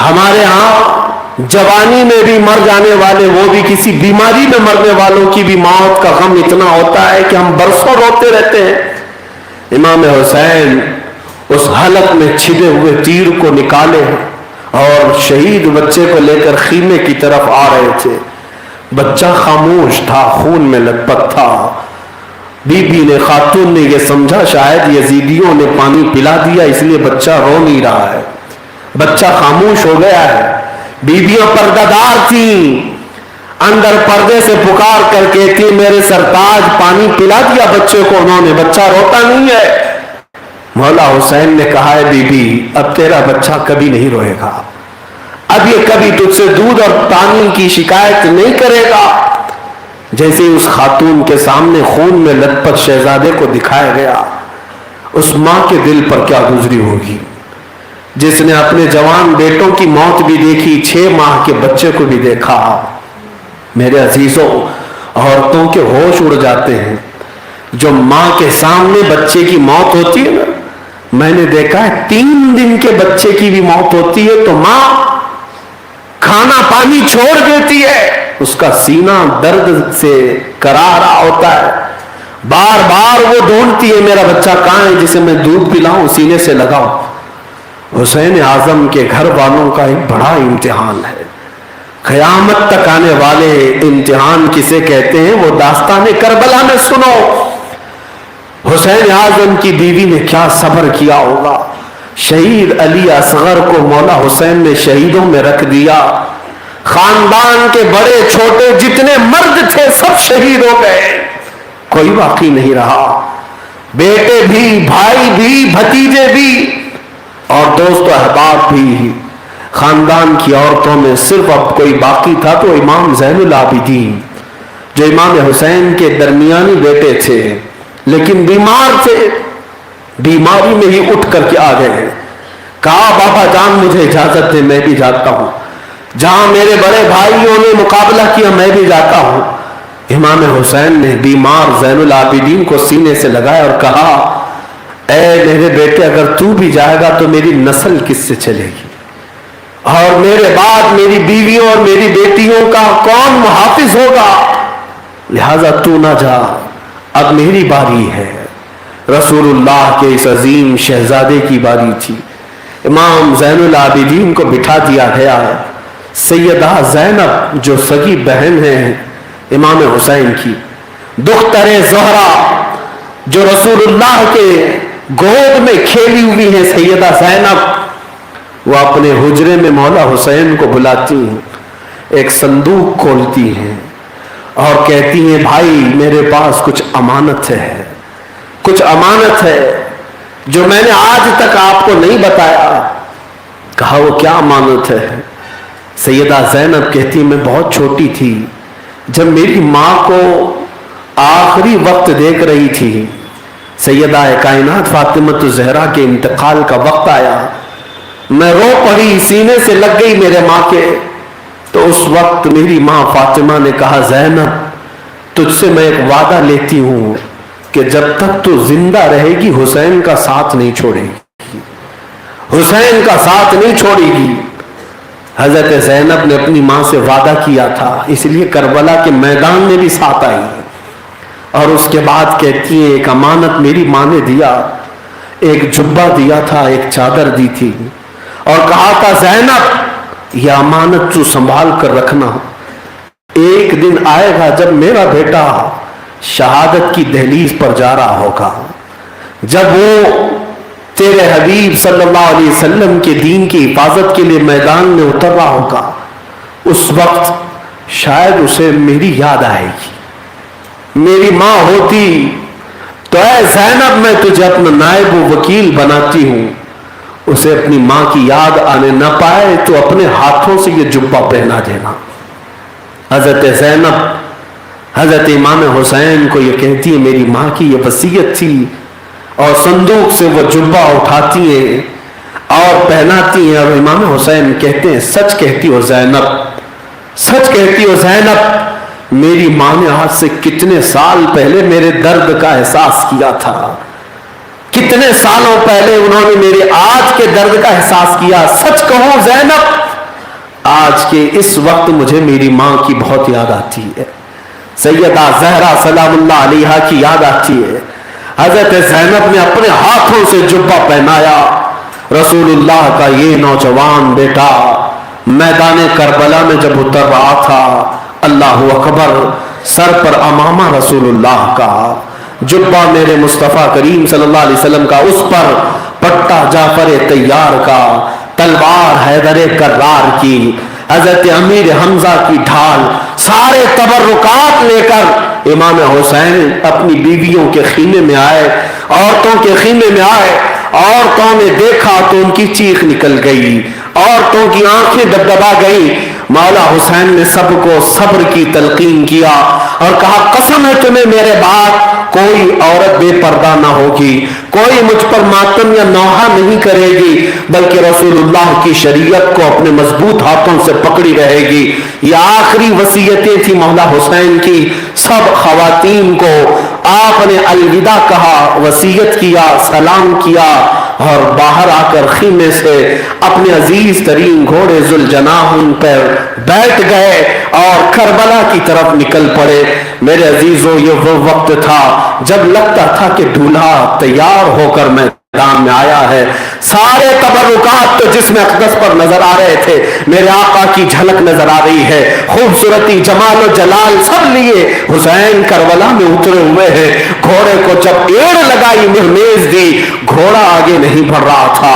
ہمارے ہاں جوانی میں بھی مر جانے والے، وہ بھی کسی بیماری میں مرنے والوں کی بھی موت کا غم اتنا ہوتا ہے کہ ہم برسوں روتے رہتے ہیں۔ امام حسین اس حلق میں چھدے ہوئے تیر کو نکالے اور شہید بچے کو لے کر خیمے کی طرف آ رہے تھے۔ بچہ خاموش تھا، خون میں لت پت تھا۔ بی بی نے، خاتون نے یہ سمجھا شاید یزیدیوں نے پانی پلا دیا اس لیے بچہ رو نہیں رہا ہے، بچہ خاموش ہو گیا ہے۔ بیویاں پردہ دار تھیں، اندر پردے سے پکار کر کہتی میرے سرتاج پانی پلا دیا بچے کو انہوں نے، بچہ روتا نہیں ہے۔ مولا حسین نے کہا ہے بی بی اب تیرا بچہ کبھی نہیں روئے گا، اب یہ کبھی تجھ سے دودھ اور پانی کی شکایت نہیں کرے گا۔ جیسے اس خاتون کے سامنے خون میں لت پت شہزادے کو دکھایا گیا، اس ماں کے دل پر کیا گزری ہوگی جس نے اپنے جوان بیٹوں کی موت بھی دیکھی، 6 ماہ کے بچے کو بھی دیکھا۔ میرے عزیزوں، عورتوں کے ہوش اڑ جاتے ہیں جو ماں کے سامنے بچے کی موت ہوتی ہے نا۔ میں نے دیکھا ہے 3 دن کے بچے کی بھی موت ہوتی ہے تو ماں کھانا پانی چھوڑ دیتی ہے، اس کا سینہ درد سے کرا رہا ہوتا ہے، بار بار وہ ڈھونڈتی ہے میرا بچہ کہاں ہے جسے میں دودھ پلاؤں، سینے سے لگاؤں۔ حسین اعظم کے گھر والوں کا ایک بڑا امتحان ہے، قیامت تک آنے والے امتحان کسے کہتے ہیں وہ داستان کربلا میں سنو۔ حسین اعظم کی بیوی نے کیا صبر کیا ہوگا۔ شہید علی اصغر کو مولا حسین نے شہیدوں میں رکھ دیا، خاندان کے بڑے چھوٹے جتنے مرد تھے سب شہید ہو گئے، کوئی باقی نہیں رہا، بیٹے بھی، بھائی بھی، بھتیجے بھی اور دوست و احباب بھی۔ خاندان کی عورتوں میں صرف اب کوئی باقی تھا تو امام زین العابدین، جو امام حسین کے درمیانی بیٹے تھے لیکن بیمار تھے، بیماری میں ہی اٹھ کر کے آ گئے، کہا بابا جان مجھے اجازت دے، میں بھی جاتا ہوں، جہاں میرے بڑے بھائیوں نے مقابلہ کیا میں بھی جاتا ہوں۔ امام حسین نے بیمار زین العابدین کو سینے سے لگایا اور کہا اے میرے بیٹے، اگر تو بھی جائے گا تو میری نسل کس سے چلے گی، اور میرے بعد میری بیویوں اور میری بیٹیوں کا کون محافظ ہوگا، لہذا تو نہ جا، اب میری باری ہے۔ رسول اللہ کے اس عظیم شہزادے کی باری تھی۔ امام زین العابدین کو بٹھا دیا گیا۔ سیدہ زینب جو سگی بہن ہیں امام حسین کی، دختر زہرا جو رسول اللہ کے گود میں کھیلی ہوئی ہیں سیدہ زینب، وہ اپنے حجرے میں مولا حسین کو بلاتی ہیں، ایک صندوق کھولتی ہیں اور کہتی ہیں بھائی میرے پاس کچھ امانت ہے، کچھ امانت ہے جو میں نے آج تک آپ کو نہیں بتایا۔ کہا وہ کیا امانت ہے؟ سیدہ زینب کہتی میں بہت چھوٹی تھی، جب میری ماں کو آخری وقت دیکھ رہی تھی، سیدہ کائنات فاطمہ الزہرا کے انتقال کا وقت آیا، میں رو پڑی، سینے سے لگ گئی میرے ماں کے، تو اس وقت میری ماں فاطمہ نے کہا زینب تجھ سے میں ایک وعدہ لیتی ہوں کہ جب تک تو زندہ رہے گی حسین کا ساتھ نہیں چھوڑے گی، حسین کا ساتھ نہیں چھوڑے گی۔ حضرت زینب نے اپنی ماں سے وعدہ کیا تھا، اس لیے کربلا کے میدان میں بھی ساتھ آئی، اور اس کے بعد کہتی ہے ایک امانت میری ماں نے دیا، ایک جبہ دیا تھا، ایک چادر دی تھی، اور کہا تھا زینب یہ امانت تو سنبھال کر رکھنا، ایک دن آئے گا جب میرا بیٹا شہادت کی دہلیز پر جا رہا ہوگا، جب وہ تیرے حبیب صلی اللہ علیہ وسلم کے دین کی حفاظت کے لیے میدان میں اتر رہا ہوگا، اس وقت شاید اسے میری یاد آئے گی، میری ماں ہوتی تو اے زینب میں تجھے اپنا نائب و وکیل بناتی ہوں، اسے اپنی ماں کی یاد آنے نہ پائے تو اپنے ہاتھوں سے یہ جبہ پہنا دینا۔ حضرت زینب حضرت امام حسین کو یہ کہتی ہے میری ماں کی یہ وصیت تھی، اور صندوق سے وہ جبہ اٹھاتی ہیں اور پہناتی ہیں، اور امام حسین کہتے ہیں سچ کہتی ہو زینب، سچ کہتی ہو زینب، میری ماں نے آج سے کتنے سال پہلے میرے درد کا احساس کیا تھا، کتنے سالوں پہلے انہوں نے میرے آج کے درد کا احساس کیا، سچ کہو زینب آج کے اس وقت مجھے میری ماں کی بہت یاد آتی ہے، سیدہ زہرا سلام اللہ علیہا کی یاد آتی ہے۔ حضرت زینب نے اپنے ہاتھوں سے جبہ پہنایا، رسول اللہ کا یہ نوجوان بیٹا میدان کربلا میں جب اتر رہا تھا، اللہ اکبر، سر پر امامہ رسول اللہ کا، جبہ میرے مصطفیٰ کریم صلی اللہ علیہ وسلم کا، اس پر پٹا جعفر طیار کا، تلوار حیدر کرار کی، حضرت امیر حمزہ کی ڈھال، سارے تبرکات لے کر امام حسین اپنی بیویوں کے خیمے میں آئے، عورتوں کے خیمے میں آئے، عورتوں نے دیکھا تو ان کی چیخ نکل گئی، عورتوں کی آنکھیں دبدبا گئی، مولا حسین نے سب کو صبر کی تلقین کیا اور کہا قسم ہے تمہیں میرے بعد کوئی عورت بے پردہ نہ ہوگی، کوئی مجھ پر ماتم یا نوحہ نہیں کرے گی، بلکہ رسول اللہ کی شریعت کو اپنے مضبوط ہاتھوں سے پکڑی رہے گی۔ یہ آخری وصیتیں تھی مولا حسین کی، سب خواتین کو آپ نے الوداع کہا، وصیت کیا، سلام کیا، اور باہر آ کر خیمے سے اپنے عزیز ترین گھوڑے ذوالجناح ان پر بیٹھ گئے اور کربلا کی طرف نکل پڑے۔ میرے عزیزوں یہ وہ وقت تھا جب لگتا تھا کہ دولہا تیار ہو کر میدان میں آیا ہے، سارے تبرکات تو جسم اقدس پر نظر آ رہے تھے، میرے آقا کی جھلک نظر آ رہی ہے، خوبصورتی، جمال و جلال سب لیے حسین کربلا میں اترے ہوئے ہیں۔ گھوڑے کو جب ایڑ لگائی، مہمیز دی، گھوڑا آگے نہیں بڑھ رہا تھا،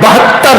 72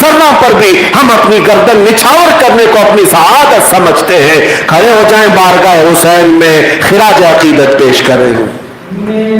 سروں پر بھی ہم اپنی گردن نچھاور کرنے کو اپنی سعادت سمجھتے ہیں. کھڑے ہو جائیں بارگاہ حسین میں خراج عقیدت پیش کریں.